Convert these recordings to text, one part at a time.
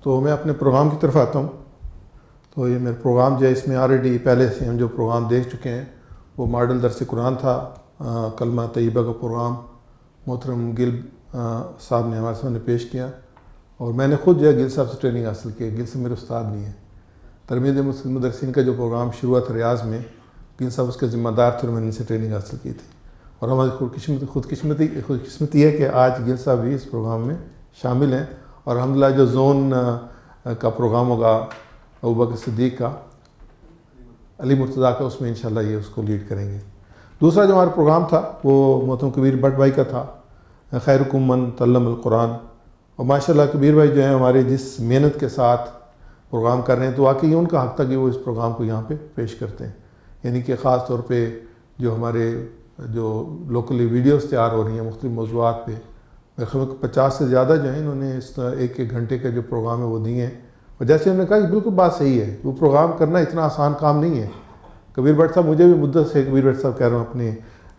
تو میں اپنے پروگرام کی طرف آتا ہوں. تو یہ میرا پروگرام جو ہے اس میں آلریڈی پہلے سے ہم جو پروگرام دیکھ چکے ہیں وہ ماڈل درس قرآن تھا، کلمہ طیبہ کا پروگرام محترم گل صاحب نے ہمارے سامنے پیش کیا، اور میں نے خود جو ہے گل صاحب سے ٹریننگ حاصل کی. گل سے میرے استاد نہیں ہیں. تربیت مدرسین کا جو پروگرام شروع ہوا تھا ریاض میں، گل صاحب اس کے ذمہ دار تھے اور میں نے ان سے ٹریننگ حاصل کی تھی. اور ہماری خود قسمتی ہے کہ آج گل صاحب بھی اس پروگرام میں شامل ہیں، اور الحمدللہ جو زون کا پروگرام ہوگا ابوبکر صدیق کا، علی مرتضیٰ کا، اس میں انشاءاللہ یہ اس کو لیڈ کریں گے. دوسرا جو ہمارا پروگرام تھا وہ محترم کبیر بٹ بھائی کا تھا، خیرکم من تعلم القرآن. اور ماشاءاللہ کبیر بھائی جو ہیں ہمارے جس محنت کے ساتھ پروگرام کر رہے ہیں تو واقعی ان کا حق تھا کہ وہ اس پروگرام کو یہاں پہ پیش کرتے ہیں. یعنی کہ خاص طور پہ جو ہمارے جو لوکلی ویڈیوز تیار ہو رہی ہیں مختلف موضوعات پہ، میرے خیال میں 50 سے زیادہ جو ہیں انہوں نے اس ایک گھنٹے کا جو پروگرام ہے وہ دیے ہیں. اور جیسے انہوں نے کہا کہ بالکل بات صحیح ہے، وہ پروگرام کرنا اتنا آسان کام نہیں ہے. کبیر بٹ صاحب مجھے بھی مدت سے، کبیر بٹ صاحب کہہ رہا ہوں اپنے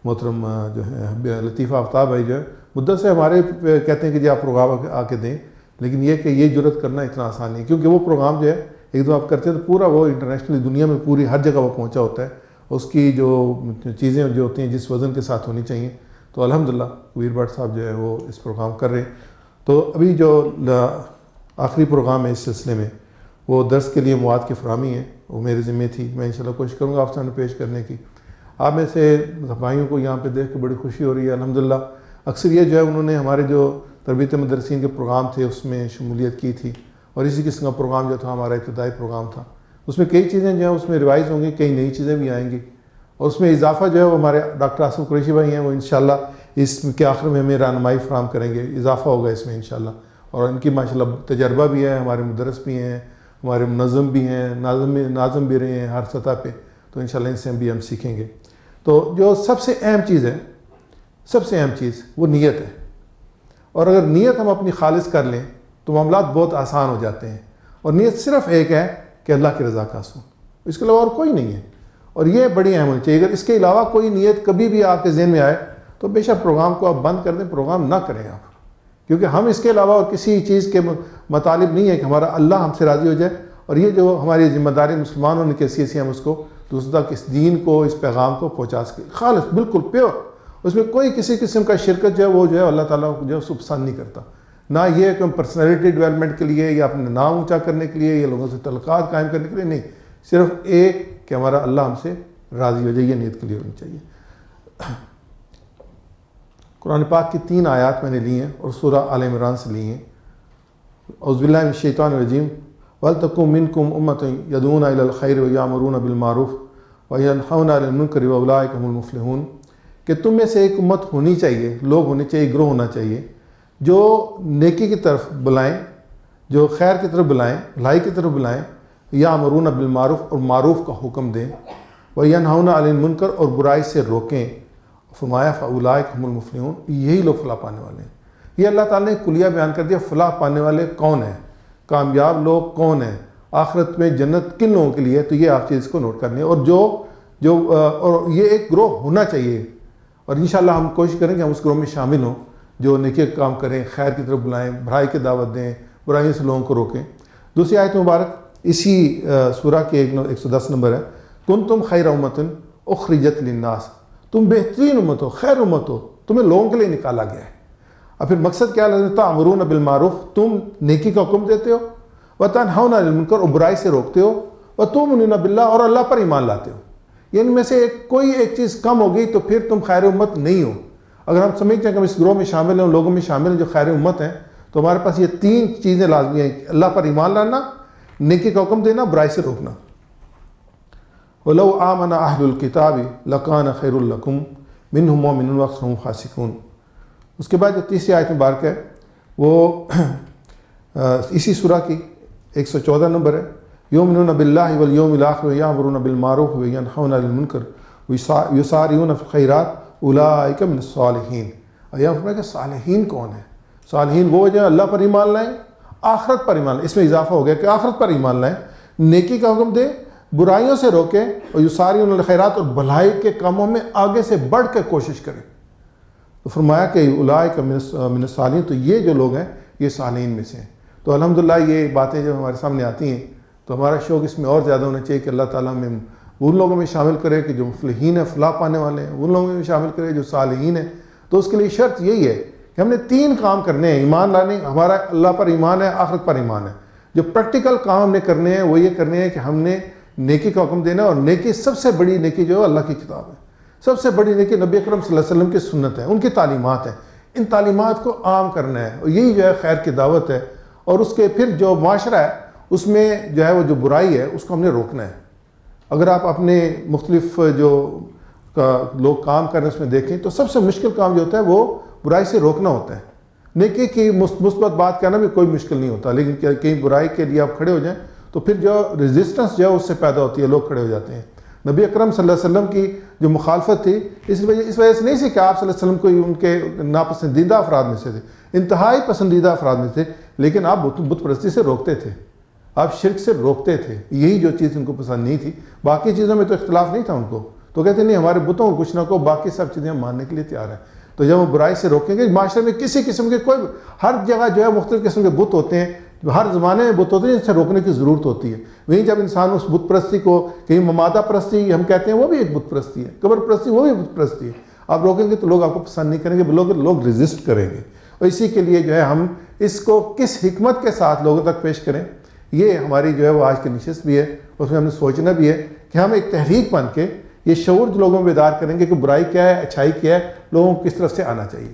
محترم جو ہے لطیفہ آفتاب بھائی جو ہے مدت سے ہمارے کہتے ہیں کہ جی آپ پروگرام آ کے دیں، لیکن یہ کہ یہ جرت کرنا اتنا آسان نہیں، کیونکہ وہ پروگرام جو ہے ایک دو آپ کرتے ہیں تو پورا وہ انٹرنیشنل دنیا میں پوری ہر جگہ وہ پہنچا ہوتا ہے. اس کی جو چیزیں جو ہوتی ہیں جس وزن کے ساتھ ہونی چاہیے، تو الحمدللہ کبیر بٹ صاحب جو ہے وہ اس پروگرام کر رہے ہیں. تو ابھی جو آخری پروگرام ہے اس سلسلے میں وہ درس کے لیے مواد کی فراہمی ہے، وہ میرے ذمہ تھی. میں انشاءاللہ کوشش کروں گا آپ سامنے پیش کرنے کی. آپ میں سے بھائیوں کو یہاں پہ دیکھ کے بڑی خوشی ہو رہی ہے الحمدللہ. اکثر یہ جو ہے انہوں نے ہمارے جو تربیت مدرسین کے پروگرام تھے اس میں شمولیت کی تھی، اور اسی قسم کا پروگرام جو تھا ہمارا ابتدائی پروگرام تھا. اس میں کئی چیزیں جو ہیں اس میں ریوائز ہوں گی، کئی نئی چیزیں بھی آئیں گی، اور اس میں اضافہ جو ہے وہ ہمارے ڈاکٹر آصف قریشی بھائی ہیں، وہ انشاءاللہ اس کے آخر میں ہمیں رہنمائی فراہم کریں گے. اضافہ ہوگا اس میں انشاءاللہ، اور ان کی ماشاءاللہ تجربہ بھی ہے، ہمارے مدرس بھی ہیں، ہمارے منظم بھی ہیں، ناظم بھی رہے ہیں ہر سطح پہ. تو انشاءاللہ ان سے ہم سیکھیں گے. تو جو سب سے اہم چیز ہے، سب سے اہم چیز وہ نیت ہے. اور اگر نیت ہم اپنی خالص کر لیں تو معاملات بہت آسان ہو جاتے ہیں. اور نیت صرف ایک ہے کہ اللہ کی رضا کا حاصل، اس کے علاوہ اور کوئی نہیں ہے. اور یہ بڑی اہم ہونی چاہیے. اگر اس کے علاوہ کوئی نیت کبھی بھی آپ کے ذہن میں آئے تو بے شک پروگرام کو آپ بند کر دیں، پروگرام نہ کریں آپ، کیونکہ ہم اس کے علاوہ اور کسی چیز کے مطالب نہیں ہے کہ ہمارا اللہ ہم سے راضی ہو جائے. اور یہ جو ہماری ذمہ داری مسلمانوں نے کیسی ایسی ہم اس کو دوسروں تک اس دین کو، اس پیغام کو پہنچا سکے خالص، بالکل پیور. اس میں کوئی کسی قسم کا شرکت جو ہے وہ جو ہے اللہ تعالیٰ کو جو ہے اس کو پسند نہیں کرتا. نہ یہ کہ ہم پرسنالٹی ڈیولپمنٹ کے لیے یا اپنے نام اونچا کرنے کے لیے یا لوگوں سے تعلقات قائم کرنے کے لیے، نہیں، صرف ایک کہ ہمارا اللہ ہم سے راضی ہو جائے، یہ نیت کے لیے ہونی چاہیے. قرآن پاک کی 3 آیات میں نے لی ہیں اور سورہ آل عمران سے لی ہیں. اعوذ باللہ من الشیطان الرجیم. وَلْتَكُن مِّنكُمْ أُمَّةٌ يَدْعُونَ إِلَى الْخَيْرِ وَيَأْمُرُونَ بِالْمَعْرُوفِ وَيَنْهَوْنَ عَنِ الْمُنكَرِ وَأُولَٰئِكَ هُمُ الْمُفْلِحُونَ. کہ تم میں سے ایک امت ہونی چاہیے، لوگ ہونے چاہیے، گروہ ہونا چاہیے جو نیکی کی طرف بلائیں، جو خیر کی طرف بلائیں، بھلائی کی طرف بلائیں، یَأْمُرُونَ بِالْمَعْرُوفِ اور معروف کا حکم دیں، وَيَنْهَوْنَ عَنِ الْمُنكَرِ اور برائی سے روکیں. فرمایا فَأُولَٰئِكَ هُمُ الْمُفْلِحُونَ، یہی لوگ فلاح پانے والے ہیں. یہ اللہ تعالیٰ نے کلیہ بیان کر دیا. فلاح پانے والے کون ہیں، کامیاب لوگ کون ہیں، آخرت میں جنت کن لوگوں کے لیے، تو یہ آپ چیز کو نوٹ کرنی ہے. اور اور یہ ایک گروہ ہونا چاہیے. اور انشاءاللہ ہم کوشش کریں کہ ہم اس گروہ میں شامل ہوں جو نیکی کا کام کریں، خیر کی طرف بلائیں، بھلائی کی دعوت دیں، برائیوں سے لوگوں کو روکیں. دوسری آیت مبارک اسی سورہ کے 110 نمبر ہے. کنتم خیر امۃ اخرجت للناس، تم بہترین امت ہو، خیر امت ہو، تمہیں لوگوں کے لیے نکالا گیا ہے. اور پھر مقصد کیا ہے؟ تأمرون بالمعروف، تم نیکی کا حکم دیتے ہو، وتنہون عن المنکر اور برائی سے روکتے ہو، وتؤمنون باللہ اور اللہ پر ایمان لاتے ہو. یعنی میں سے کوئی ایک چیز کم ہوگی تو پھر تم خیر امت نہیں ہو. اگر ہم سمجھتے ہیں کہ ہم اس گروہ میں شامل ہیں، لوگوں میں شامل ہیں جو خیر امت ہیں، تو ہمارے پاس یہ 3 چیزیں لازمی ہیں: اللہ پر ایمان لانا، نیکی کا حکم دینا، برائی سے روکنا. وَلَوْ آمَنَ أَهْلُ الْكِتَابِ لَكَانَ خَيْرٌ لَكُمْ مِنْهُمْ مُؤْمِنُونَ وَأَكْثَرُهُمْ فَاسِقُونَ. اس کے بعد جو تیسری آیت مبارک ہے وہ اسی سورہ کی 114 نمبر ہے. یؤمنون باللہ والیوم الآخر ویأمرون بالمعروف وینہون عن المنکر ویسارعون فی الخیرات اولئک من الصالحین. اور یہاں فرمایا کہ صالحین کون ہیں؟ صالحین وہ جو اللہ پر ایمان لائیں، آخرت پر ایمان لائیں. اس میں اضافہ ہو گیا کہ آخرت پر ایمان لائیں، نیکی کا حکم دیں، برائیوں سے روکیں، اور یسارعون فی الخیرات اور بھلائی کے کاموں میں آگے سے بڑھ کے کوشش کریں. تو فرمایا کہ اولئک من الصالحین، تو یہ جو لوگ ہیں یہ صالحین میں سے ہیں. تو الحمدللہ یہ باتیں جب ہمارے سامنے آتی ہیں تو ہمارا شوق اس میں اور زیادہ ہونا چاہیے کہ اللہ تعالیٰ ہمیں ان لوگوں میں شامل کرے کہ جو مفلحین ہیں، فلاح پانے والے ہیں، ان لوگوں میں شامل کرے جو صالحین ہیں۔ تو اس کے لیے شرط یہی ہے کہ ہم نے 3 کام کرنے ہیں۔ ایمان لانے، ہمارا اللہ پر ایمان ہے، آخرت پر ایمان ہے۔ جو پریکٹیکل کام ہم نے کرنے ہیں وہ یہ کرنے ہیں کہ ہم نے نیکی کا حکم دینا ہے، اور نیکی سب سے بڑی نیکی جو ہے اللہ کی کتاب ہے، سب سے بڑی نیکی نبی اکرم صلی اللہ علیہ وسلم کی سنت ہے، ان کی تعلیمات ہیں۔ ان تعلیمات کو عام کرنا ہے، اور یہی جو ہے خیر کی دعوت ہے۔ اور اس کے پھر جو معاشرہ ہے اس میں جو ہے وہ جو برائی ہے اس کو ہم نے روکنا ہے۔ اگر آپ اپنے مختلف جو لوگ کام کرنے اس میں دیکھیں تو سب سے مشکل کام جو ہوتا ہے وہ برائی سے روکنا ہوتا ہے۔ نیکی کی مثبت بات کرنا بھی کوئی مشکل نہیں ہوتا، لیکن کہیں برائی کے لیے آپ کھڑے ہو جائیں تو پھر جو ریزسٹنس جو ہے اس سے پیدا ہوتی ہے، لوگ کھڑے ہو جاتے ہیں۔ نبی اکرم صلی اللہ علیہ وسلم کی جو مخالفت تھی اس وجہ سے نہیں سی کہ آپ صلی اللہ علیہ وسلم کوئی ان کے ناپسندیدہ افراد میں سے تھے، انتہائی پسندیدہ افراد میں تھے، لیکن آپ بت پرستی سے روکتے تھے، آپ شرک سے روکتے تھے۔ یہی جو چیز ان کو پسند نہیں تھی، باقی چیزوں میں تو اختلاف نہیں تھا ان کو، تو کہتے نہیں ہمارے بتوں کو کچھ نہ کو، باقی سب چیزیں ہم ماننے کے لیے تیار ہیں۔ تو جب وہ برائی سے روکیں گے، معاشرے میں کسی قسم کے کوئی ہر جگہ جو ہے مختلف قسم کے بت ہوتے ہیں، ہر زمانے میں بت ہوتے ہیں جن سے روکنے کی ضرورت ہوتی ہے۔ وہیں جب انسان اس بت پرستی کو، کہیں ممادہ پرستی ہم کہتے ہیں وہ بھی ایک بت پرستی ہے، قبر پرستی وہ بھی بت پرستی ہے، آپ روکیں گے تو لوگ آپ کو پسند نہیں کریں گے، لوگ ریزسٹ کریں گے۔ اور اسی کے لیے جو ہے ہم اس کو کس حکمت کے ساتھ لوگوں تک پیش کریں، یہ ہماری جو ہے وہ آج کی نشست بھی ہے۔ اس میں ہم نے سوچنا بھی ہے کہ ہم ایک تحریک بن کے یہ شعور لوگوں میں بیدار کریں گے کہ برائی کیا ہے، اچھائی کیا ہے، لوگوں کو کس طرف سے آنا چاہیے۔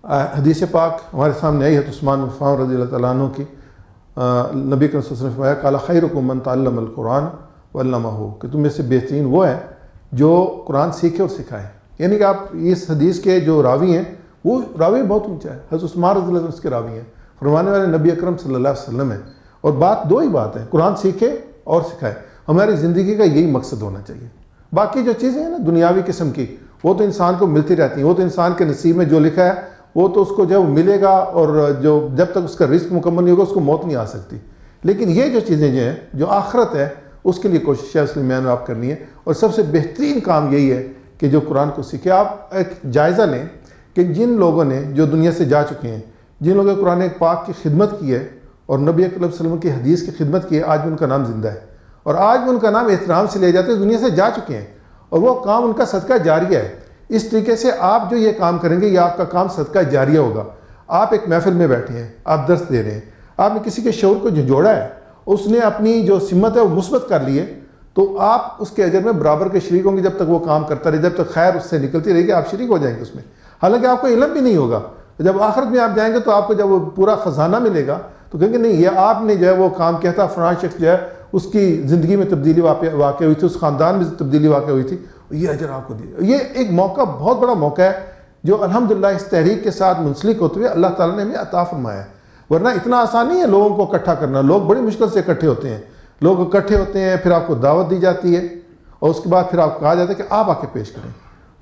حدیث پاک ہمارے سامنے آئی ہے عثمان بن عفان رضی اللہ تعالیٰ عنہ کی، نبی کریم صلی اللہ علیہ وسلم نے فرمایا قال خیرکم من تعلم القرآن وعلمہ، کہ تم میں سے بہترین وہ ہے جو قرآن سیکھے اور سکھائے۔ یعنی کہ آپ اس حدیث کے جو راوی ہیں وہ راوی بہت اونچا ہے، حضرت عثمان رضی اللہ عنہ اس کے راوی ہیں، فرمانے والے نبی اکرم صلی اللہ علیہ وسلم ہیں۔ اور بات دو ہی بات ہے، قرآن سیکھے اور سکھائے۔ ہماری زندگی کا یہی مقصد ہونا چاہیے۔ باقی جو چیزیں ہیں نا دنیاوی قسم کی، وہ تو انسان کو ملتی رہتی ہیں، وہ تو انسان کے نصیب میں جو لکھا ہے وہ تو اس کو جو ملے گا، اور جو جب تک اس کا رزق مکمل نہیں ہوگا اس کو موت نہیں آ سکتی۔ لیکن یہ جو چیزیں جو ہیں جو آخرت ہے اس کے لیے کوشش ہے، اس لیے میں نے آپ کرنی ہے۔ اور سب سے بہترین کام یہی ہے کہ جو قرآن کو سیکھے۔ آپ ایک جائزہ لیں کہ جن لوگوں نے جو دنیا سے جا چکے ہیں، جن لوگوں نے قرآن پاک کی خدمت کی ہے اور نبی اکرم صلی اللہ علیہ وسلم کی حدیث کی خدمت کی ہے، آج بھی ان کا نام زندہ ہے، اور آج بھی ان کا نام احترام سے لے جاتے ہیں، دنیا سے جا چکے ہیں، اور وہ کام ان کا صدقہ جاریہ ہے۔ اس طریقے سے آپ جو یہ کام کریں گے یہ آپ کا کام صدقہ جاریہ ہوگا۔ آپ ایک محفل میں بیٹھے ہیں، آپ درس دے رہے ہیں، آپ نے کسی کے شعور کو جھنجھوڑا ہے، اس نے اپنی جو سمت ہے وہ مثبت کر لی ہے، تو آپ اس کے اجر میں برابر کے شریک ہوں گے جب تک وہ کام کرتا رہے، جب تک خیر اس سے نکلتی رہے گی آپ شریک ہو جائیں گے اس میں، حالانکہ آپ کو علم بھی نہیں ہوگا۔ جب آخرت میں آپ جائیں گے تو آپ کو جب وہ پورا خزانہ ملے گا تو کہیں گے نہیں یہ آپ نے جو ہے وہ کام کیا تھا، فلاں شخص جو ہے اس کی زندگی میں تبدیلی واقع ہوئی تھی، اس خاندان میں تبدیلی واقع ہوئی تھی، یہ اجر آپ کو دیا۔ یہ ایک موقع، بہت بڑا موقع ہے جو الحمدللہ اس تحریک کے ساتھ منسلک ہوتے ہوئے اللہ تعالیٰ نے ہمیں عطا فرمایا ہے۔ ورنہ اتنا آسان نہیں ہے لوگوں کو اکٹھا کرنا، لوگ بڑی مشکل سے اکٹھے ہوتے ہیں، لوگ اکٹھے ہوتے ہیں، پھر آپ کو دعوت دی جاتی ہے اور اس کے بعد پھر آپ کو کہا جاتا ہے کہ آپ آ کے پیش کریں۔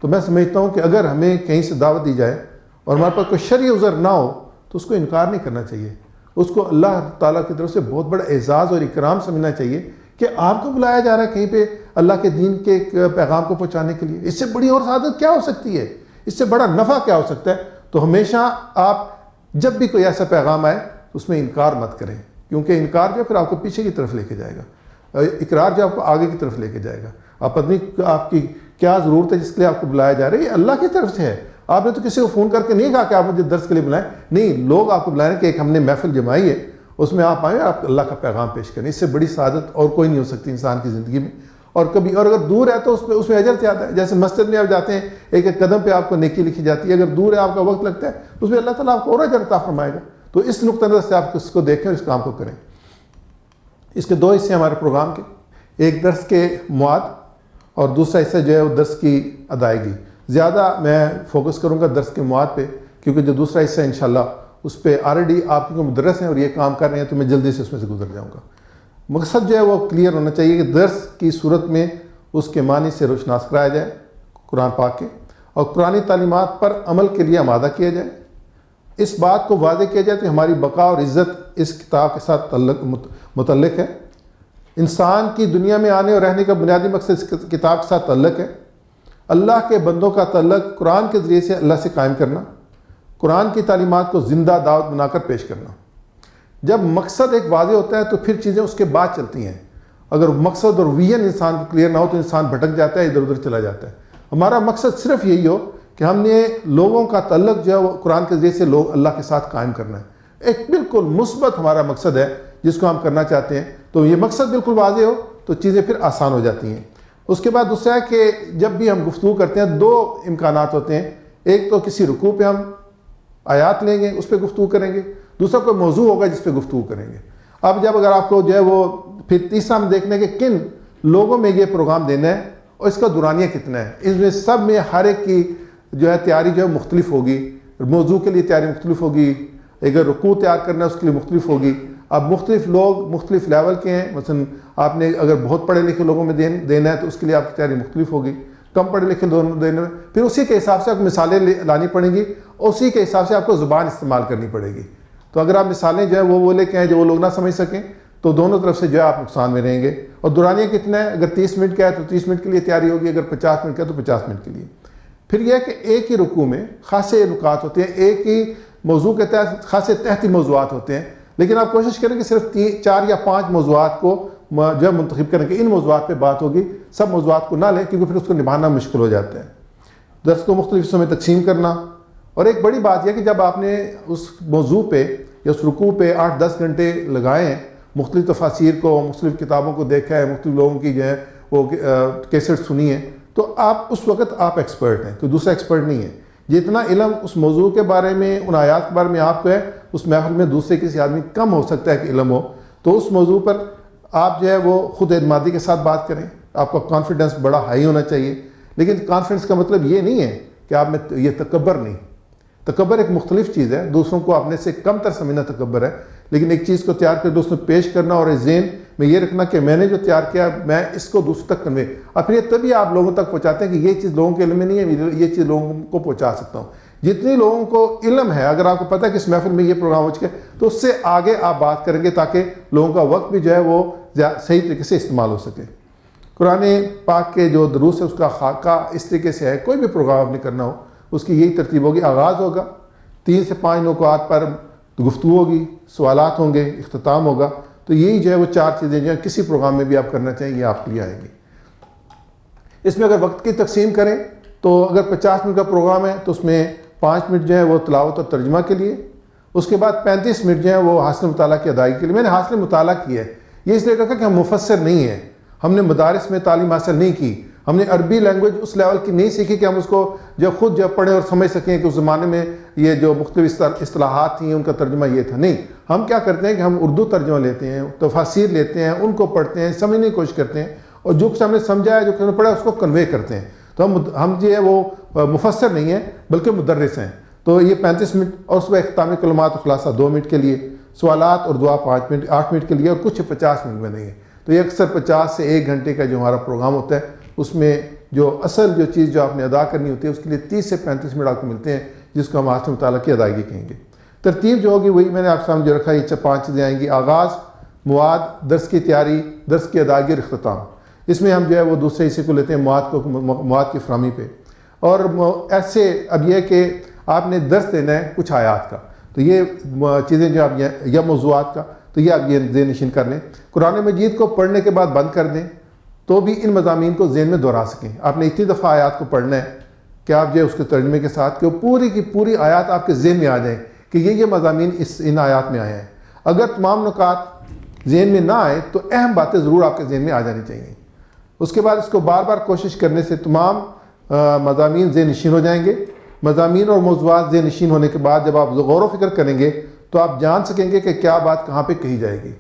تو میں سمجھتا ہوں کہ اگر ہمیں کہیں سے دعوت دی جائے اور ہمارے پاس کوئی شرعی عذر نہ ہو تو اس کو انکار نہیں کرنا چاہیے، اس کو اللہ تعالیٰ کی طرف سے بہت بڑا اعزاز اور اکرام سمجھنا چاہیے کہ آپ کو بلایا جا رہا ہے کہیں پہ اللہ کے دین کے پیغام کو پہنچانے کے لیے۔ اس سے بڑی اور سعادت کیا ہو سکتی ہے، اس سے بڑا نفع کیا ہو سکتا ہے؟ تو ہمیشہ آپ جب بھی کوئی ایسا پیغام آئے تو اس میں انکار مت کریں، کیونکہ انکار جو پھر آپ کو پیچھے کی طرف لے کے جائے گا، اقرار جو آپ کو آگے کی طرف لے کے جائے گا۔ آپ پتہ نہیں آپ کی کیا ضرورت ہے جس کے لیے آپ کو بلایا جا رہا ہے، یہ اللہ کی طرف سے ہے۔ آپ نے تو کسی کو فون کر کے نہیں کہا کہ آپ مجھے درس کے لیے بلائیں، نہیں، لوگ آپ کو بلائیں کہ ایک ہم نے محفل جمائی ہے، اس میں آپ آئیں، آپ اللہ کا پیغام پیش کریں۔ اس سے بڑی سعادت اور کوئی نہیں ہو سکتی انسان کی زندگی میں۔ اور کبھی اور اگر دور ہے تو اس میں اجر زیادہ ہے، جیسے مسجد میں آپ جاتے ہیں ایک ایک قدم پہ آپ کو نیکی لکھی جاتی ہے، اگر دور ہے آپ کا وقت لگتا ہے تو اس میں اللہ تعالیٰ آپ کو اور اجر عطا فرمائے گا۔ تو اس نقطہ نظر سے آپ اس کو دیکھیں اور اس کام کو کریں۔ اس کے دو حصے ہمارے پروگرام کے، ایک درس کے مواد اور دوسرا حصہ جو ہے وہ درس کی ادائیگی۔ زیادہ میں فوکس کروں گا درس کے مواد پہ، کیونکہ جو دوسرا حصہ ہے انشاءاللہ اس پہ آلریڈی آپ کے مدرس ہیں اور یہ کام کر رہے ہیں، تو میں جلدی سے اس میں سے گزر جاؤں گا۔ مقصد جو ہے وہ کلیئر ہونا چاہیے کہ درس کی صورت میں اس کے معنی سے روشناس کرایا جائے قرآن پاک کے، اور قرآنی تعلیمات پر عمل کے لیے آمادہ کیا جائے۔ اس بات کو واضح کیا جائے کہ ہماری بقا اور عزت اس کتاب کے ساتھ متعلق ہے، انسان کی دنیا میں آنے اور رہنے کا بنیادی مقصد اس کتاب کے ساتھ تعلق ہے، اللہ کے بندوں کا تعلق قرآن کے ذریعے سے اللہ سے قائم کرنا، قرآن کی تعلیمات کو زندہ دعوت بنا کر پیش کرنا۔ جب مقصد ایک واضح ہوتا ہے تو پھر چیزیں اس کے بعد چلتی ہیں۔ اگر مقصد اور ویژن انسان کو کلیئر نہ ہو تو انسان بھٹک جاتا ہے، ادھر ادھر چلا جاتا ہے۔ ہمارا مقصد صرف یہی ہو کہ ہم نے لوگوں کا تعلق جو ہے وہ قرآن کے ذریعے سے لوگ اللہ کے ساتھ قائم کرنا ہے۔ ایک بالکل مثبت ہمارا مقصد ہے جس کو ہم کرنا چاہتے ہیں، تو یہ مقصد بالکل واضح ہو تو چیزیں پھر آسان ہو جاتی ہیں۔ اس کے بعد دوسرا ہے کہ جب بھی ہم گفتگو کرتے ہیں دو امکانات ہوتے ہیں، ایک تو کسی رکوع پہ ہم آیات لیں گے، اس پہ گفتگو کریں گے، دوسرا کوئی موضوع ہوگا جس پہ گفتگو کریں گے۔ اب جب اگر آپ کو جو ہے وہ پھر تیسرا ہم دیکھنے کہ کن لوگوں میں یہ پروگرام دینا ہے اور اس کا دورانیہ کتنا ہے، اس میں سب میں ہر ایک کی جو ہے تیاری جو ہے مختلف ہوگی۔ موضوع کے لیے تیاری مختلف ہوگی، اگر رکوع تیار کرنا ہے اس کے لیے مختلف ہوگی۔ اب مختلف لوگ مختلف لیول کے ہیں، مثلا آپ نے اگر بہت پڑھے لکھے لوگوں میں دینا ہے تو اس کے لیے آپ کی تیاری مختلف ہوگی، کم پڑھے لکھے لوگوں میں دینے میں پھر اسی کے حساب سے آپ کو مثالیں لانی پڑیں گی، اسی کے حساب سے آپ کو زبان استعمال کرنی پڑے گی۔ تو اگر آپ مثالیں جو ہے وہ لے کے آئیں جو وہ لوگ نہ سمجھ سکیں تو دونوں طرف سے جو ہے آپ نقصان میں رہیں گے۔ اور دورانیہ کتنا ہے، اگر 30 منٹ کا ہے تو 30 منٹ کے لیے تیاری ہوگی، اگر 50 منٹ کا ہے تو 50 منٹ کے لیے۔ پھر یہ ہے کہ ایک ہی رکوع میں خاصے نکات ہوتے ہیں، ایک ہی موضوع کے تحت خاصے تحتی موضوعات ہوتے ہیں، لیکن آپ کوشش کریں کہ صرف 4 یا 5 موضوعات کو جو ہے منتخب کریں کہ ان موضوعات پہ بات ہوگی، سب موضوعات کو نہ لیں کیونکہ پھر اس کو نبھانا مشکل ہو جاتا ہے۔ درس کو مختلف حصوں میں تقسیم کرنا، اور ایک بڑی بات یہ کہ جب آپ نے اس موضوع پہ یا اس رکوع پہ 8-10 گھنٹے لگائے ہیں، مختلف تفاسیر کو، مختلف کتابوں کو دیکھا ہے، مختلف لوگوں کی جو ہے وہ کیسٹ سنی ہے، تو آپ اس وقت آپ ایکسپرٹ ہیں، کوئی دوسرا ایکسپرٹ نہیں ہے۔ جتنا علم اس موضوع کے بارے میں، ان آیات کے بارے میں آپ کو ہے، اس محفل میں دوسرے کسی آدمی کم ہو سکتا ہے کہ علم ہو، تو اس موضوع پر آپ جو ہے وہ خود اعتمادی کے ساتھ بات کریں۔ آپ کا کانفیڈنس بڑا ہائی ہونا چاہیے، لیکن کانفیڈنس کا مطلب یہ نہیں ہے کہ آپ میں یہ تکبر نہیں۔ تکبر ایک مختلف چیز ہے، دوسروں کو اپنے سے کم تر سمجھنا تکبر ہے، لیکن ایک چیز کو تیار کر دوسروں کو پیش کرنا اور ذہن میں یہ رکھنا کہ میں نے جو تیار کیا میں اس کو دوسروں تک کنوے، اور پھر یہ تبھی آپ لوگوں تک پہنچاتے ہیں کہ یہ چیز لوگوں کے علم میں نہیں ہے، یہ چیز لوگوں کو پہنچا سکتا ہوں۔ جتنی لوگوں کو علم ہے، اگر آپ کو پتہ ہے کہ اس محفل میں یہ پروگرام ہو چکا ہے تو اس سے آگے آپ بات کریں گے تاکہ لوگوں کا وقت بھی جو ہے وہ صحیح طریقے سے استعمال ہو سکے۔ قرآن پاک کے جو دروس ہے اس کا خاکہ اس طریقے سے ہے، کوئی بھی پروگرام آپ نے کرنا ہو اس کی یہی ترتیب ہوگی۔ آغاز ہوگا 3 سے 5 نکات پر گفتگو ہوگی، سوالات ہوں گے، اختتام ہوگا، تو یہی جو ہے وہ 4 چیزیں جو ہیں کسی پروگرام میں بھی آپ کرنا چاہیں یہ آپ کے لیے آئیں گی۔ اس میں اگر وقت کی تقسیم کریں تو اگر 50 منٹ کا پروگرام ہے تو اس میں 5 منٹ جو ہے وہ تلاوت اور ترجمہ کے لیے، اس کے بعد 35 منٹ جو ہے وہ حاصل مطالعہ کی ادائیگی کے لیے۔ میں نے حاصل مطالعہ کیا ہے، یہ اس لیے کہا کہ ہم مفسر نہیں ہیں، ہم نے مدارس میں تعلیم حاصل نہیں کی، ہم نے عربی لینگویج اس لیول کی نہیں سیکھی کہ ہم اس کو جب خود جب پڑھیں اور سمجھ سکیں کہ اس زمانے میں یہ جو مختلف اصطلاحات تھیں ان کا ترجمہ یہ تھا۔ نہیں، ہم کیا کرتے ہیں کہ ہم اردو ترجمہ لیتے ہیں، تفاسیر لیتے ہیں، ان کو پڑھتے ہیں، سمجھنے کی کوشش کرتے ہیں، اور جو کچھ ہم نے سمجھا ہے، جو کچھ ہم نے پڑھا اس کو کنوے کرتے ہیں۔ تو ہم جو ہے وہ مفسر نہیں ہیں بلکہ مدرس ہیں۔ تو یہ 35 منٹ، اور اس میں اختتامی کلمات و خلاصہ 2 منٹ کے لیے، سوالات اور دعا 5 منٹ 8 منٹ کے لیے، اور کچھ 50 منٹ میں نہیں ہے۔ تو یہ اکثر 50 سے 1 گھنٹے کا جو ہمارا پروگرام ہوتا ہے اس میں جو اصل جو چیز جو آپ نے ادا کرنی ہوتی ہے اس کے لیے 30 سے 35 منٹ آپ کو ملتے ہیں، جس کو ہم حاصل مطالعہ کی ادائیگی کہیں گے۔ ترتیب جو ہوگی وہی میں نے آپ سامنے جو رکھا ہے، یہ 5 چیزیں آئیں گی: آغاز، مواد، درس کی تیاری، درس کی ادائیگی اور اختتام۔ اس میں ہم جو ہے وہ دوسرے حصے کو لیتے ہیں مواد کی فراہمی پہ، اور ایسے اب یہ کہ آپ نے درس دینا ہے کچھ آیات کا، تو یہ چیزیں جو آپ یا موضوعات کا، تو یہ آپ یہ ذہن نشین کر لیں۔ قرآن مجید کو پڑھنے کے بعد بند کر دیں تو بھی ان مضامین کو ذہن میں دہرا سکیں۔ آپ نے اتنی دفعہ آیات کو پڑھنا ہے کہ آپ جو ہے اس کے ترجمے کے ساتھ کہ وہ پوری کی پوری آیات آپ کے ذہن میں آ جائیں کہ یہ مضامین ان آیات میں آئے ہیں۔ اگر تمام نکات ذہن میں نہ آئے تو اہم باتیں ضرور آپ کے ذہن میں آ جانی چاہیے۔ اس کے بعد اس کو بار بار کوشش کرنے سے تمام مضامین ذہن نشین ہو جائیں گے۔ مضامین اور موضوعات ذہن نشین ہونے کے بعد جب آپ غور و فکر کریں گے تو آپ جان سکیں گے کہ کیا بات کہاں پہ کہی جائے گی۔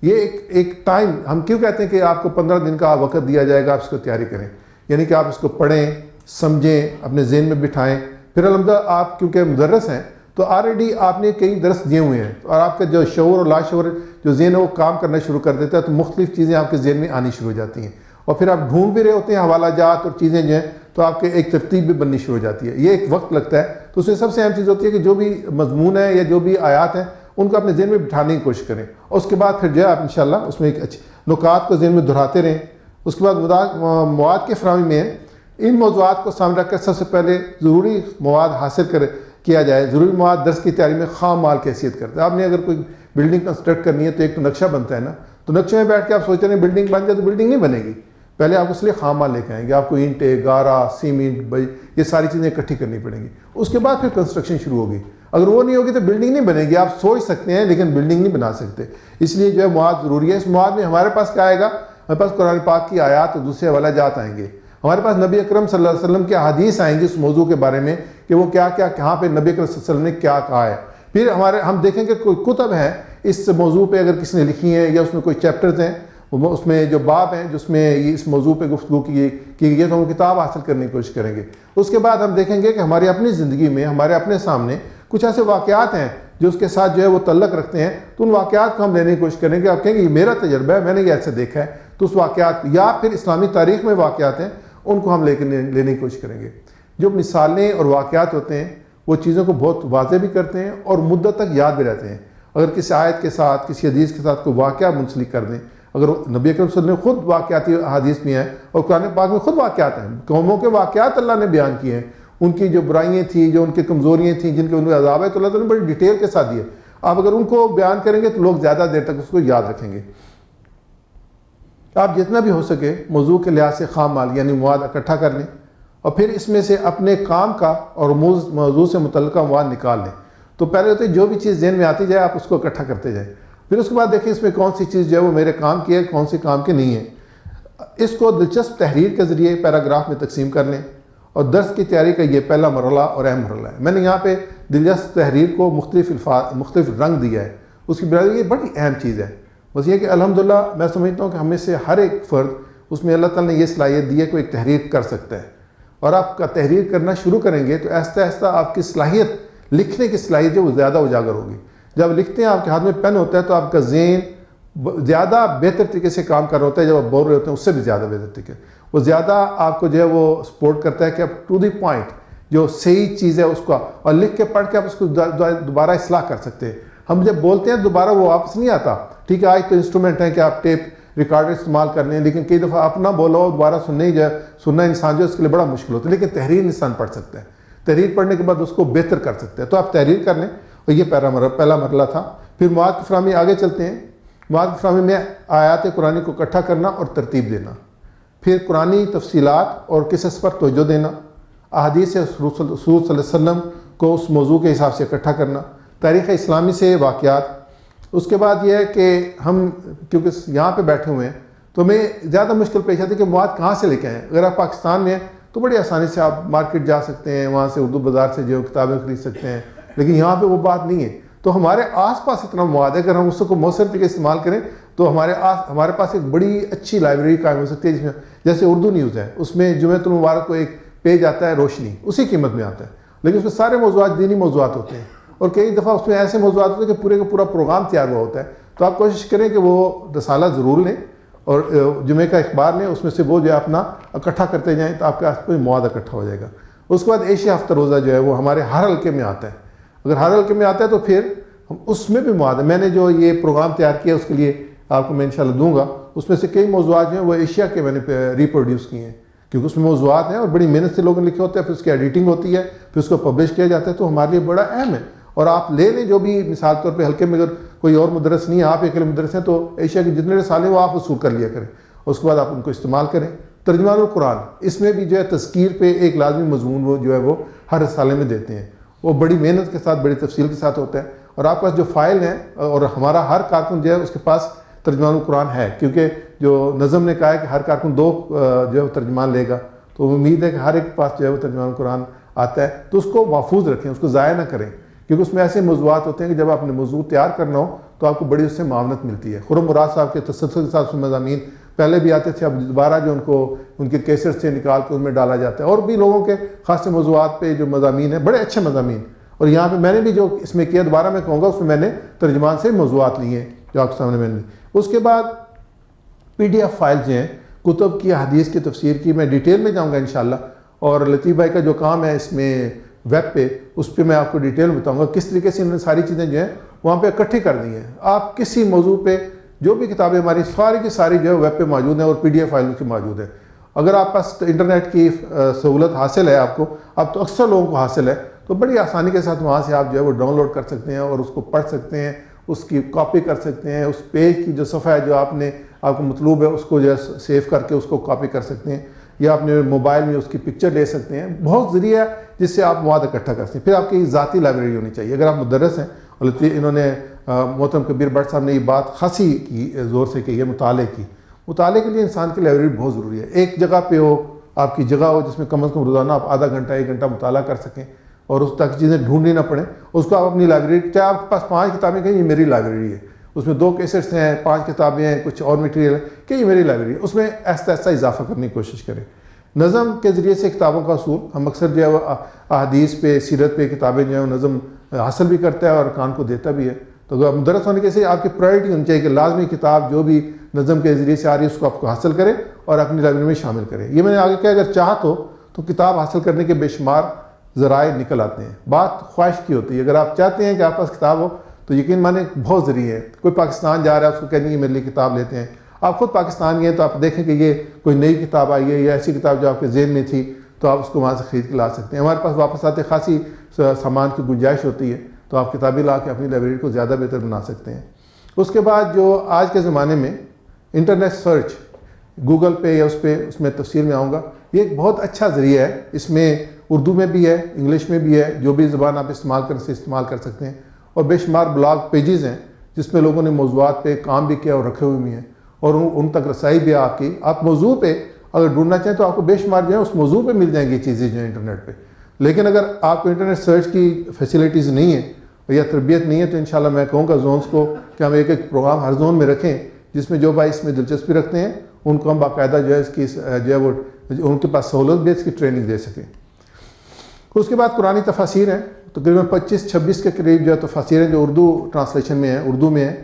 یہ ایک ٹائم، ہم کیوں کہتے ہیں کہ آپ کو 15 دن کا وقت دیا جائے گا، آپ اس کو تیاری کریں، یعنی کہ آپ اس کو پڑھیں، سمجھیں، اپنے ذہن میں بٹھائیں۔ پھر الحمدللہ آپ کیونکہ مدرس ہیں تو آلریڈی آپ نے کئی درس دیے ہوئے ہیں، اور آپ کا جو شعور اور لاشعور جو ذہن ہے وہ کام کرنا شروع کر دیتا ہے، تو مختلف چیزیں آپ کے ذہن میں آنی شروع ہو جاتی ہیں، اور پھر آپ ڈھونڈ بھی رہے ہوتے ہیں حوالہ جات اور چیزیں جو ہیں، تو آپ کے ایک ترتیب بھی بننی شروع ہو جاتی ہے۔ یہ ایک وقت لگتا ہے، تو اس میں سب سے اہم چیز ہوتی ہے کہ جو بھی مضمون ہے یا جو بھی آیات ہیں ان کو اپنے ذہن میں بٹھانے کی کوشش کریں، اور اس کے بعد پھر جو ہے آپ انشاءاللہ اس میں ایک اچھے نکات کو ذہن میں دہراتے رہیں۔ اس کے بعد مواد کے فراہمی میں ان موضوعات کو سامنے رکھ کر سب سے پہلے ضروری مواد حاصل کریں، کیا جائے. ضروری مواد درس کی تیاری میں خام مال کی حیثیت کرتا ہے. آپ نے اگر کوئی بلڈنگ کنسٹرکٹ کرنی ہے تو ایک تو نقشہ بنتا ہے نا, تو نقشے میں بیٹھ کے آپ سوچ رہے ہیں بلڈنگ بن جائے تو بلڈنگ نہیں بنے گی. پہلے آپ اس لیے خام مال لے کے آئیں گے, آپ کو اینٹیں, گارا, سیمنٹ, یہ ساری چیزیں اکٹھی کرنی پڑیں گی. اس کے بعد پھر کنسٹرکشن شروع ہوگی. اگر وہ نہیں ہوگی تو بلڈنگ نہیں بنے گی. آپ سوچ سکتے ہیں لیکن بلڈنگ نہیں بنا سکتے. اس لیے جو ہے مواد ضروری ہے. اس مواد میں ہمارے پاس کیا آئے گا؟ ہمارے پاس قرآن پاک کی آیات اور دوسرے حوالہ جات آئیں گے. ہمارے پاس نبی اکرم صلی اللہ علیہ وسلم کے احادیث آئیں گے اس موضوع کے بارے میں کہ وہ کیا کیا کہاں پہ نبی اکرم صلی اللہ علیہ وسلم نے کیا کہا ہے. پھر ہم دیکھیں کہ کوئی کتب ہیں اس موضوع پہ اگر کسی نے لکھی ہیں, یا اس میں کوئی چیپٹرز ہیں, اس میں جو باب ہیں جس میں اس موضوع پہ گفتگو کی گئی ہے, تو ہم کتاب حاصل کرنے کی کوشش کریں گے. اس کے بعد ہم دیکھیں گے کہ ہماری اپنی زندگی میں ہمارے اپنے سامنے کچھ ایسے واقعات ہیں جو اس کے ساتھ جو ہے وہ تعلق رکھتے ہیں, تو ان واقعات کو ہم لینے کی کوشش کریں گے. آپ کہیں گے یہ میرا تجربہ ہے, میں نے یہ ایسے دیکھا ہے, تو اس واقعات یا پھر اسلامی تاریخ میں واقعات ہیں ان کو ہم لینے کی کوشش کریں گے. جو مثالیں اور واقعات ہوتے ہیں وہ چیزوں کو بہت واضح بھی کرتے ہیں اور مدت تک یاد بھی رہتے ہیں. اگر کسی آیت کے ساتھ کسی حدیث کے ساتھ کوئی واقعہ منسلک کر دیں, اگر نبی اکرم صلی اللہ علیہ وسلم نے خود واقعاتی حدیث میں ہیں اور قرآن پاک میں خود واقعات ہیں, قوموں کے واقعات اللہ نے بیان کیے ہیں, ان کی جو برائیاں تھیں, جو ان کی کمزوریاں تھیں, جن کے ان کو عذاب ہے, تو اللہ تعالیٰ نے بڑی ڈیٹیل کے ساتھ دیے. آپ اگر ان کو بیان کریں گے تو لوگ زیادہ دیر تک اس کو یاد رکھیں گے. آپ جتنا بھی ہو سکے موضوع کے لحاظ سے خام مال یعنی مواد اکٹھا کر لیں, اور پھر اس میں سے اپنے کام کا اور موضوع سے متعلقہ مواد نکال لیں. تو پہلے ہوتے جو بھی چیز ذہن میں آتی جائے آپ اس کو اکٹھا کرتے جائیں. پھر اس کے بعد دیکھیں اس میں کون سی چیز جو ہے وہ میرے کام کی ہے, کون سی کام کی نہیں ہے. اس کو دلچسپ تحریر کے ذریعے پیراگراف میں تقسیم کر لیں, اور درس کی تیاری کا یہ پہلا مرحلہ اور اہم مرحلہ ہے. میں نے یہاں پہ دلچسپ تحریر کو مختلف رنگ دیا ہے. اس کی بنیاد یہ بڑی اہم چیز ہے. بس یہ کہ الحمدللہ میں سمجھتا ہوں کہ ہمیں سے ہر ایک فرد اس میں اللہ تعالیٰ نے یہ صلاحیت دی ہے کہ وہ ایک تحریر کر سکتا ہے. اور آپ کا تحریر کرنا شروع کریں گے تو آہستہ آہستہ آپ کی صلاحیت لکھنے کی صلاحیت جو وہ زیادہ اجاگر ہوگی. جب لکھتے ہیں آپ کے ہاتھ میں پین ہوتا ہے تو آپ کا ذہن زیادہ بہتر طریقے سے کام کر رہا ہوتا ہے. جب آپ بول رہے ہوتے ہیں اس سے بھی زیادہ بہتر طریقے وہ زیادہ آپ کو جو ہے وہ سپورٹ کرتا ہے کہ آپ ٹو دی پوائنٹ جو صحیح چیز ہے اس کا, اور لکھ کے پڑھ کے آپ اس کو دوبارہ اصلاح کر سکتے ہیں. ہم جب بولتے ہیں دوبارہ وہ واپس نہیں آتا. ٹھیک ہے آج تو انسٹرومنٹ ہے کہ آپ ٹیپ ریکارڈر استعمال کر لیں, لیکن کئی دفعہ اپنا بولو دوبارہ سننا انسان جو اس کے لیے بڑا مشکل ہوتا ہے. لیکن تحریر انسان پڑھ سکتا ہے, تحریر پڑھنے کے بعد اس کو بہتر کر سکتے ہیں. تو آپ تحریر کر لیں, اور یہ پہلا مرحلہ تھا. پھر مواد کی فراہمی آگے چلتے ہیں. مواد کی فراہمی میں آیات قرآنی کو اکٹھا کرنا اور ترتیب دینا, پھر قرآنی تفصیلات اور قصص پر توجہ دینا, احادیث رسول صلی اللہ علیہ وسلم کو اس موضوع کے حساب سے اکٹھا کرنا, تاریخ اسلامی سے واقعات. اس کے بعد یہ ہے کہ ہم کیونکہ یہاں پہ بیٹھے ہوئے ہیں تو ہمیں زیادہ مشکل پیش آتی ہے کہ مواد کہاں سے لے کے آئیں. اگر آپ پاکستان میں ہیں تو بڑی آسانی سے آپ مارکیٹ جا سکتے ہیں, وہاں سے اردو بازار سے جو کتابیں خرید سکتے ہیں, لیکن یہاں پہ وہ بات نہیں ہے. تو ہمارے آس پاس اتنا مواد ہے, اگر ہم اس کو مؤثر طریقے سے استعمال کریں تو ہمارے پاس ایک بڑی اچھی لائبریری قائم ہو سکتی ہے, جس میں جیسے اردو نیوز ہے, اس میں جمعۃ المبارک کو ایک پیج آتا ہے روشنی, اسی قیمت میں آتا ہے, لیکن اس میں سارے موضوعات دینی موضوعات ہوتے ہیں, اور کئی دفعہ اس میں ایسے موضوعات ہوتے ہیں کہ پورے کا پورا پروگرام تیار ہوا ہوتا ہے. تو آپ کوشش کریں کہ وہ رسالہ ضرور لیں اور جمعہ کا اخبار لیں, اس میں سے وہ جو ہے اپنا اکٹھا کرتے جائیں تو آپ کے آس پاس مواد اکٹھا ہو جائے گا. اس کے بعد ایشیا ہفتہ روزہ جو ہے وہ ہمارے ہر حلقے میں آتا ہے. اگر ہر حلقے میں آتا ہے تو پھر ہم اس میں بھی مواد ہے. میں نے جو یہ پروگرام تیار کیا اس کے لیے آپ کو میں انشاءاللہ دوں گا. اس میں سے کئی موضوعات جو ہیں وہ ایشیا کے میں نے ریپروڈیوس کیے ہیں, کیونکہ اس میں موضوعات ہیں اور بڑی محنت سے لوگوں نے لکھے ہوتے ہیں, پھر اس کی ایڈیٹنگ ہوتی ہے, پھر اس کو پبلش کیا جاتا ہے. تو ہمارے لیے بڑا اہم ہے. اور آپ لے لیں جو بھی مثال طور پہ حلقے میں اگر کوئی اور مدرس نہیں ہے, آپ اکیلے مدرس ہیں, تو ایشیا کے جتنے رسالے ہیں وہ آپ وصول کر لیا کریں, اس کے بعد آپ ان کو استعمال کریں. ترجمان القرآن, اس میں بھی جو ہے تذکیر پہ ایک لازمی مضمون وہ جو ہے وہ ہر رسالے میں دیتے ہیں. وہ بڑی محنت کے ساتھ بڑی تفصیل کے ساتھ ہوتا ہے. اور آپ کے پاس جو فائل ہیں, اور ہمارا ہر کارکن جو ہے اس کے پاس ترجمان القرآن ہے, کیونکہ جو نظم نے کہا ہے کہ ہر کارکن 2 جو ہے وہ ترجمان لے گا, تو امید ہے کہ ہر ایک کے پاس جو ہے وہ ترجمان القرآن آتا ہے. تو اس کو محفوظ رکھیں, اس کو ضائع نہ کریں, کیونکہ اس میں ایسے موضوعات ہوتے ہیں کہ جب آپ نے موضوع تیار کرنا ہو تو آپ کو بڑی اس سے معاونت ملتی ہے. خرم مراد صاحب کے تسلسل کے ساتھ مضامین پہلے بھی آتے تھے, اب دوبارہ جو ان کو ان کے کیسٹ سے نکال کے ان میں ڈالا جاتا ہے. اور بھی لوگوں کے خاصے موضوعات پہ جو مضامین ہیں, بڑے اچھے مضامین. اور یہاں پہ میں نے بھی جو اس میں کیا, دوبارہ میں کہوں گا, اس میں نے ترجمان سے موضوعات لیے ہیں جو آپ کے سامنے میں نے. اس کے بعد PDF فائل جو ہیں کتب کی, حدیث کی تفسیر کی, میں ڈیٹیل میں جاؤں گا انشاءاللہ. اور لطیف بھائی کا جو کام ہے اس میں ویب پہ, اس پہ میں آپ کو ڈیٹیل بتاؤں گا کس طریقے سے انہوں نے ساری چیزیں جو ہیں وہاں پہ اکٹھی کر دی ہیں. آپ کسی موضوع پہ جو بھی کتابیں ہماری ساری کی ساری جو ہے ویب پہ موجود ہیں, اور PDF فائل کی موجود ہے. اگر آپ پاس انٹرنیٹ کی سہولت حاصل ہے آپ کو, اب تو اکثر لوگوں کو حاصل ہے, تو تو بڑی آسانی کے ساتھ وہاں سے آپ جو ہے وہ ڈاؤن لوڈ کر سکتے ہیں اور اس کو پڑھ سکتے ہیں, اس کی کاپی کر سکتے ہیں, اس پیج کی جو صفحہ ہے جو آپ کو مطلوب ہے اس کو جو ہے سیو کر کے اس کو کاپی کر سکتے ہیں, یا اپنے موبائل میں اس کی پکچر لے سکتے ہیں. بہت ذریعہ جس سے آپ مواد اکٹھا کر سکتے ہیں. پھر آپ کی ذاتی لائبریری ہونی چاہیے. اگر آپ مدرس ہیں, اور انہوں نے محترم کبیر بٹ صاحب نے یہ بات خاصی کی زور سے کہی ہے مطالعے کی. مطالعے کے لیے انسان کی لائبریری بہت ضروری ہے. ایک جگہ پہ ہو, آپ کی جگہ ہو جس میں کم از کم روزانہ آپ آدھا گھنٹہ 1 گھنٹہ مطالعہ کر سکیں اور اس تک چیزیں ڈھونڈنی نہ پڑیں. اس کو آپ اپنی لائبریری, چاہے آپ کے پاس 5 کتابیں کہیں یہ میری لائبریری ہے, اس میں 2 کیسٹس ہیں, 5 کتابیں ہیں, کچھ اور میٹیریل ہے کہ یہ میری لائبریری ہے, اس میں ایسا ایسا اضافہ کرنے کی کوشش کریں. نظم کے ذریعے سے کتابوں کا اصول, ہم اکثر جو ہے احادیث پہ سیرت پہ کتابیں جو ہیں نظم حاصل بھی کرتا ہے اور کان کو دیتا بھی ہے. تو اگر مدرس ہونے کے سے آپ کی پرائرٹی ہونی چاہیے کہ لازمی کتاب جو بھی نظم کے ذریعے سے آ رہی ہے اس کو آپ کو حاصل کریں اور اپنی لائبریری میں شامل کریں. یہ میں نے آگے کہا, اگر چاہت ہو تو کتاب حاصل کرنے کے بے شمار ذرائع نکل آتے ہیں. بات خواہش کی ہوتی ہے. اگر آپ چاہتے ہیں کہ آپ پاس کتاب ہو تو یقین مانیں بہت ذریعے ہیں. کوئی پاکستان جا رہا ہے, اس کو کہنے کہ میرے لیے کتاب لیتے ہیں. آپ خود پاکستان گئے تو آپ دیکھیں کہ یہ کوئی نئی کتاب آئی ہے یا ایسی کتاب جو آپ کے ذہن میں تھی تو آپ اس کو وہاں سے خرید کے لا سکتے ہیں. ہمارے پاس واپس آتے خاصی سامان کی گنجائش ہوتی ہے تو آپ کتابیں لا کے اپنی لائبریری کو زیادہ بہتر بنا سکتے ہیں. اس کے بعد جو آج کے زمانے میں انٹرنیٹ سرچ, گوگل پہ یا اس میں تفصیل میں آؤں گا, یہ ایک بہت اچھا ذریعہ ہے. اس میں اردو میں بھی ہے, انگلش میں بھی ہے, جو بھی زبان آپ استعمال سکتے ہیں. اور بے شمار بلاگ پیجز ہیں جس میں لوگوں نے موضوعات پہ کام بھی کیا اور رکھے ہوئے بھی ہیں, اور ان تک رسائی بھی ہے آپ کی. آپ موضوع پہ اگر ڈھونڈنا چاہیں تو آپ کو بے شمار جو ہے اس موضوع پہ مل جائیں گی چیزیں جو ہیں انٹرنیٹ پہ. لیکن اگر آپ کو انٹرنیٹ سرچ کی فیسلٹیز نہیں ہیں یا تربیت نہیں ہے تو انشاءاللہ میں کہوں گا زونز کو کہ ہم ایک پروگرام ہر زون میں رکھیں جس میں جو بھائی اس میں دلچسپی رکھتے ہیں ان کو ہم باقاعدہ جو ہے اس کی جو ہے وہ ان کے پاس سہولت بھی اس کی ٹریننگ دے سکیں. اس کے بعد قرآنی تفاسیر ہیں, تقریباً 25-26 کے قریب جو ہے تفاسیر ہیں جو اردو ٹرانسلیشن میں ہیں, اردو میں ہیں.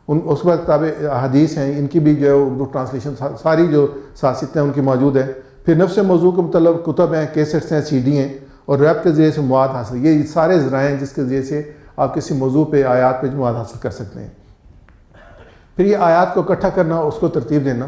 اس کے بعد کتابیں احادیث ہیں, ان کی بھی جو ہے اردو ٹرانسلیشن ساری جو ساست ہیں ان کی موجود ہے. پھر نفس موضوع کے متعلق کتب ہیں, کیسٹس ہیں, CD ہیں, اور ریپ کے ذریعے سے مواد حاصل. یہ سارے ذرائع ہیں جس کے ذریعے سے آپ کسی موضوع پہ آیات پہ مواد حاصل کر سکتے ہیں. پھر یہ آیات کو اکٹھا کرنا, اس کو ترتیب دینا.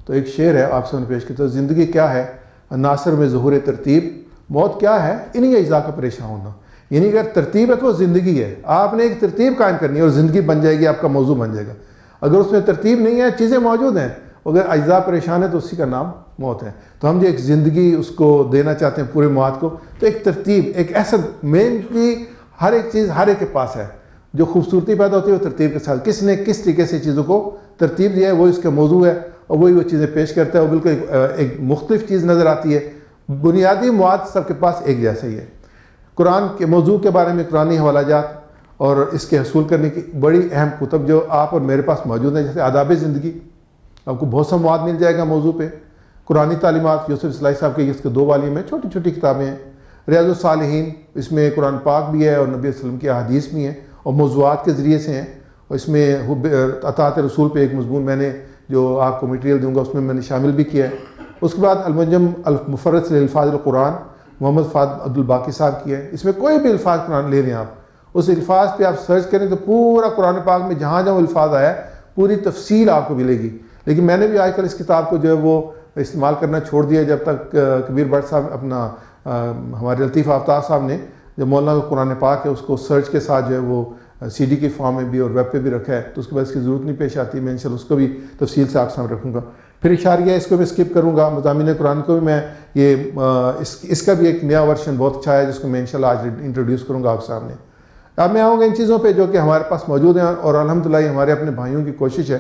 تو ایک شعر ہے آپ سے میں پیش کرتا ہوں, زندگی کیا ہے ناصر میں ظہور ترتیب, موت کیا ہے انہی اجزاء کا پریشان ہونا. یعنی اگر ترتیب ہے تو وہ زندگی ہے, آپ نے ایک ترتیب قائم کرنی ہے اور زندگی بن جائے گی, آپ کا موضوع بن جائے گا. اگر اس میں ترتیب نہیں ہے, چیزیں موجود ہیں, اگر اجزاء پریشان ہے تو اسی کا نام موت ہے. تو ہم جو ایک زندگی اس کو دینا چاہتے ہیں پورے مواد کو, تو ایک ترتیب, ایک ایسا مین کی ہر ایک چیز ہر ایک کے پاس ہے. جو خوبصورتی پیدا ہوتی ہے وہ ترتیب کے ساتھ, کس نے کس طریقے سے چیزوں کو ترتیب دیا ہے وہ اس کا موضوع ہے, اور وہی وہ چیزیں پیش کرتا ہے. وہ بالکل ایک مختلف چیز نظر آتی ہے. بنیادی مواد سب کے پاس ایک جیسا ہی ہے. قرآن کے موضوع کے بارے میں قرآنی حوالہ جات اور اس کے حصول کرنے کی بڑی اہم کتب جو آپ اور میرے پاس موجود ہیں, جیسے آداب زندگی, آپ کو بہت سا مواد مل جائے گا موضوع پہ. قرآنی تعلیمات یوسف اصلاحی صاحب کے اس کے 2 والیوم ہیں, چھوٹی چھوٹی کتابیں ہیں. ریاض الصالحین, اس میں قرآن پاک بھی ہے اور نبی صلی اللہ علیہ وسلم کی احادیث بھی ہیں اور موضوعات کے ذریعے سے ہیں. اور اس میں اطاعت رسول پہ ایک مضمون میں نے جو آپ کو مٹیریل دوں گا اس میں نے شامل بھی کیا ہے. اس کے بعد المنجم المفرد للفاظ القرآن محمد فہد عبدالباقی صاحب کی ہے. اس میں کوئی بھی الفاظ قرآن لے لیں, آپ اس الفاظ پہ آپ سرچ کریں تو پورا قرآن پاک میں جہاں جہاں الفاظ آیا ہے پوری تفصیل آپ کو ملے گی. لیکن میں نے بھی آج کل اس کتاب کو جو ہے وہ استعمال کرنا چھوڑ دیا جب تک کبیر بٹ صاحب اپنا ہمارے لطیف آفتاب صاحب نے جو مولانا کا قرآن پاک ہے اس کو سرچ کے ساتھ جو ہے وہ CD کی فارم میں بھی اور ویب پہ بھی رکھا ہے, تو اس کے بعد اس کی ضرورت نہیں پیش آتی. میں انشاءاللہ اس کو بھی تفصیل سے آپ سامنے رکھوں گا. پھر اشاریہ اس کو بھی اسکپ کروں گا. مضامین قرآن کو بھی میں اس کا بھی ایک نیا ورژن بہت اچھا ہے جس کو میں انشاءاللہ آج انٹروڈیوس کروں گا آپ سامنے. اب میں آؤں گا ان چیزوں پہ جو کہ ہمارے پاس موجود ہیں, اور الحمدللہ ہمارے اپنے بھائیوں کی کوشش ہے.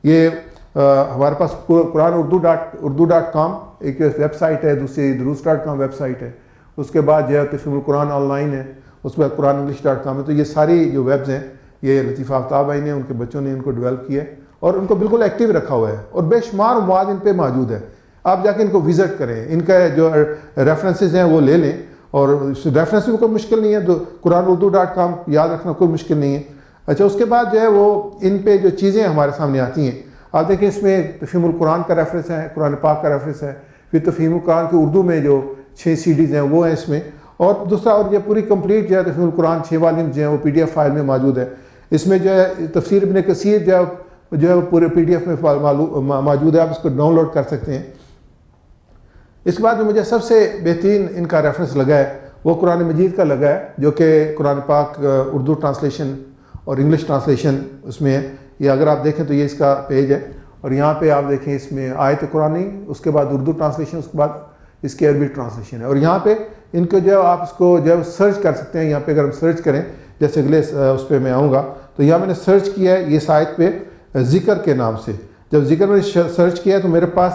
یہ ہمارے پاس قرآن اردو.com ایک ویب سائٹ ہے, دوسری دروس.com ویب سائٹ ہے. اس کے بعد جو ہے تفہیم القرآن آن لائن ہے, اس کے بعد قرآن انگلش.com ہے. تو یہ ساری جو ویبز ہیں یہ لطیف آفتاب بھائی نے, ان کے بچوں نے ان کو ڈیولپ کیا ہے اور ان کو بالکل ایکٹیو رکھا ہوا ہے, اور بے شمار مواد ان پہ موجود ہے. آپ جا کے ان کو وزٹ کریں, ان کا جو ریفرنسز ہیں وہ لے لیں, اور ریفرنس بھی کوئی مشکل نہیں ہے. تو قرآن اردو.com یاد رکھنا کوئی مشکل نہیں ہے. اچھا, اس کے بعد جو ہے وہ ان پہ جو چیزیں ہمارے سامنے آتی ہیں, آپ دیکھیں اس میں تفہیم القرآن کا ریفرنس ہے, قرآن پاک کا ریفرنس ہے. پھر تفہیم القرآن کی اردو میں جو 6 CDs ہیں وہ ہیں اس میں, اور دوسرا اور یہ پوری کمپلیٹ جو ہے تفہیم القرآن 6 والیوم جو ہیں وہ PDF فائل میں موجود ہے. اس میں جو ہے تفسیر ابن کثیر جو ہے وہ پورے PDF میں موجود ہے, آپ اس کو ڈاؤن لوڈ کر سکتے ہیں. اس کے بعد جو مجھے سب سے بہترین ان کا ریفرنس لگا ہے وہ قرآن مجید کا لگا ہے، جو کہ قرآن پاک اردو ٹرانسلیشن اور انگلش ٹرانسلیشن اس میں ہے. یہ اگر آپ دیکھیں تو یہ اس کا پیج ہے، اور یہاں پہ آپ دیکھیں اس میں آیت قرآن، اس کے بعد اردو ٹرانسلیشن، اس کے بعد اس کی عربی ٹرانسلیشن ہے. اور یہاں پہ ان کو جو آپ اس کو جو سرچ کر سکتے ہیں. یہاں پہ اگر ہم سرچ کریں، جیسے اگلے اس پہ میں آؤں گا، تو یہاں میں نے سرچ کیا ہے اس آیت پہ ذکر کے نام سے. جب ذکر میں سرچ کیا تو میرے پاس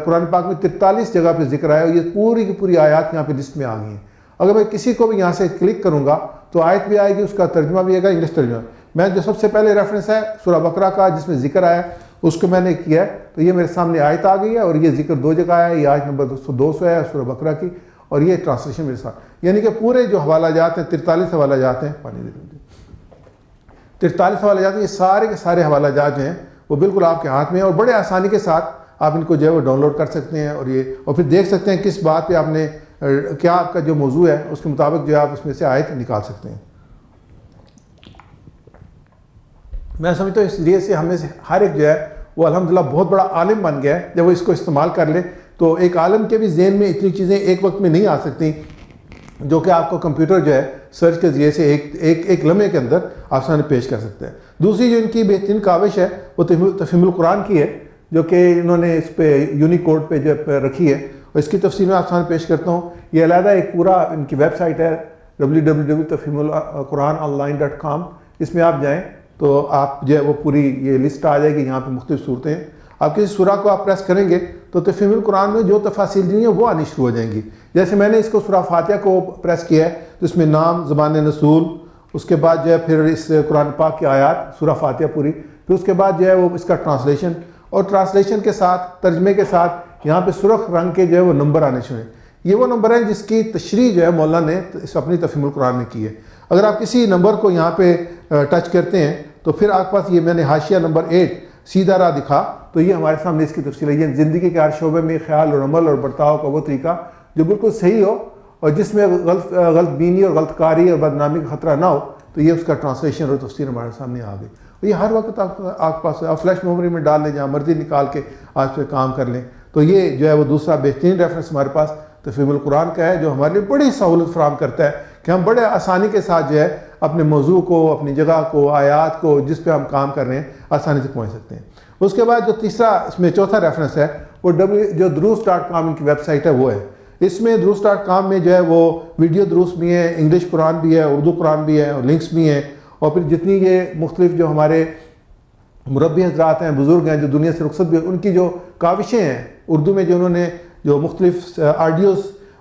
قرآن پاک میں 43 جگہ پہ ذکر آیا، اور یہ پوری کی پوری آیات یہاں پہ لسٹ میں آ گئی ہیں. اگر میں کسی کو بھی یہاں سے کلک کروں گا تو آیت بھی آئے گی، اس کا ترجمہ بھی آئے گا، انگلش ترجمہ. میں جو سب سے پہلے ریفرنس ہے سورہ بقرہ کا جس میں ذکر آیا اس کو میں نے کیا ہے، تو یہ میرے سامنے آیت آ گئی ہے، اور یہ ذکر 2 جگہ آیا ہے. یہ آیت نمبر 200 ہے سورہ بقرہ کی، اور یہ ٹرانسلیشن میرے ساتھ. یعنی کہ پورے جو حوالہ جات ہیں 43 حوالہ جات ہیں، 43 حوالہ جات ہیں، یہ سارے کے سارے حوالہ جات جو ہیں وہ بالکل آپ کے ہاتھ میں ہیں، اور بڑے آسانی کے ساتھ آپ ان کو جو ہے وہ ڈاؤن لوڈ کر سکتے ہیں. اور پھر دیکھ سکتے ہیں کس بات پہ آپ نے کیا آپ کا جو موضوع ہے اس کے مطابق جو ہے آپ اس میں سے آیت نکال سکتے ہیں. میں سمجھتا ہوں اس لیے سے ہم میں سے ہر ایک جو ہے وہ الحمدللہ بہت بڑا عالم بن گیا ہے. جب وہ اس کو استعمال کر لے تو ایک عالم کے بھی ذہن میں اتنی چیزیں ایک وقت میں نہیں آ سکتی جو کہ آپ کو کمپیوٹر جو ہے سرچ کے ذریعے سے ایک لمحے کے اندر آپ سامنے پیش کر سکتے ہیں. دوسری جو ان کی بہترین کاوش ہے وہ تفہیم القرآن کی ہے، جو کہ انہوں نے اس پہ یونیکوڈ پہ جو رکھی ہے، اور اس کی تفصیل میں آپ سامنے پیش کرتا ہوں. یہ علیحدہ ایک پورا ان کی ویب سائٹ ہے www.tafhimulquranonline.com. اس میں آپ جائیں تو آپ جو ہے وہ پوری یہ لسٹ آ جائے گی. یہاں پہ مختلف صورتیں ہیں، آپ کسی سورہ کو آپ پریس کریں گے تو تفہیم القرآن میں جو تفاصیل دی ہیں وہ آنی شروع ہو جائیں گی. جیسے میں نے اس کو سورہ فاتحہ کو پریس کیا ہے تو اس میں نام، زبان نزول، اس کے بعد جو ہے پھر اس قرآن پاک کی آیات سورہ فاتحہ پوری، پھر اس کے بعد جو ہے وہ اس کا ٹرانسلیشن، اور ٹرانسلیشن کے ساتھ ترجمے کے ساتھ یہاں پہ سرخ رنگ کے جو ہے وہ نمبر آنے شروع ہیں. یہ وہ نمبر ہیں جس کی تشریح جو ہے مولانا نے اپنی تفہیم القرآن میں کی ہے. اگر آپ کسی نمبر کو یہاں پہ ٹچ کرتے ہیں تو پھر آپ کے پاس یہ میں نے حاشیہ نمبر 8 سیدھا راہ دکھا، تو یہ ہمارے سامنے اس کی تفصیل ہے. یہ زندگی کے ہر شعبے میں خیال اور عمل اور برتاؤ کا وہ طریقہ جو بالکل صحیح ہو اور جس میں غلط بینی اور غلط کاری اور بدنامی کا خطرہ نہ ہو، تو یہ اس کا ٹرانسلیشن اور تفسیر ہمارے سامنے آ گئی. اور یہ ہر وقت آپ کے پاس آپ فلیش میموری میں ڈال لیں، جہاں مرضی نکال کے آج پہ کام کر لیں. تو یہ جو ہے وہ دوسرا بہترین ریفرنس ہمارے پاس تفہیم القرآن کا ہے، جو ہمارے لیے بڑی سہولت فراہم کرتا ہے کہ ہم بڑے آسانی کے ساتھ جو ہے اپنے موضوع کو، اپنی جگہ کو، آیات کو جس پہ ہم کام کر رہے ہیں آسانی سے پہنچ سکتے ہیں. اس کے بعد جو تیسرا اس میں چوتھا ریفرنس ہے وہ جو دروس.com ان کی ویب سائٹ ہے وہ ہے. اس میں دروس.com میں جو ہے وہ ویڈیو دروس بھی ہیں، انگلش قرآن بھی ہے، اردو قرآن بھی ہے، اور لنکس بھی ہیں. اور پھر جتنی یہ مختلف جو ہمارے مربی حضرات ہیں، بزرگ ہیں جو دنیا سے رخصت بھی، ان کی جو کاوشیں ہیں اردو میں جو انہوں نے جو مختلف آڈیوز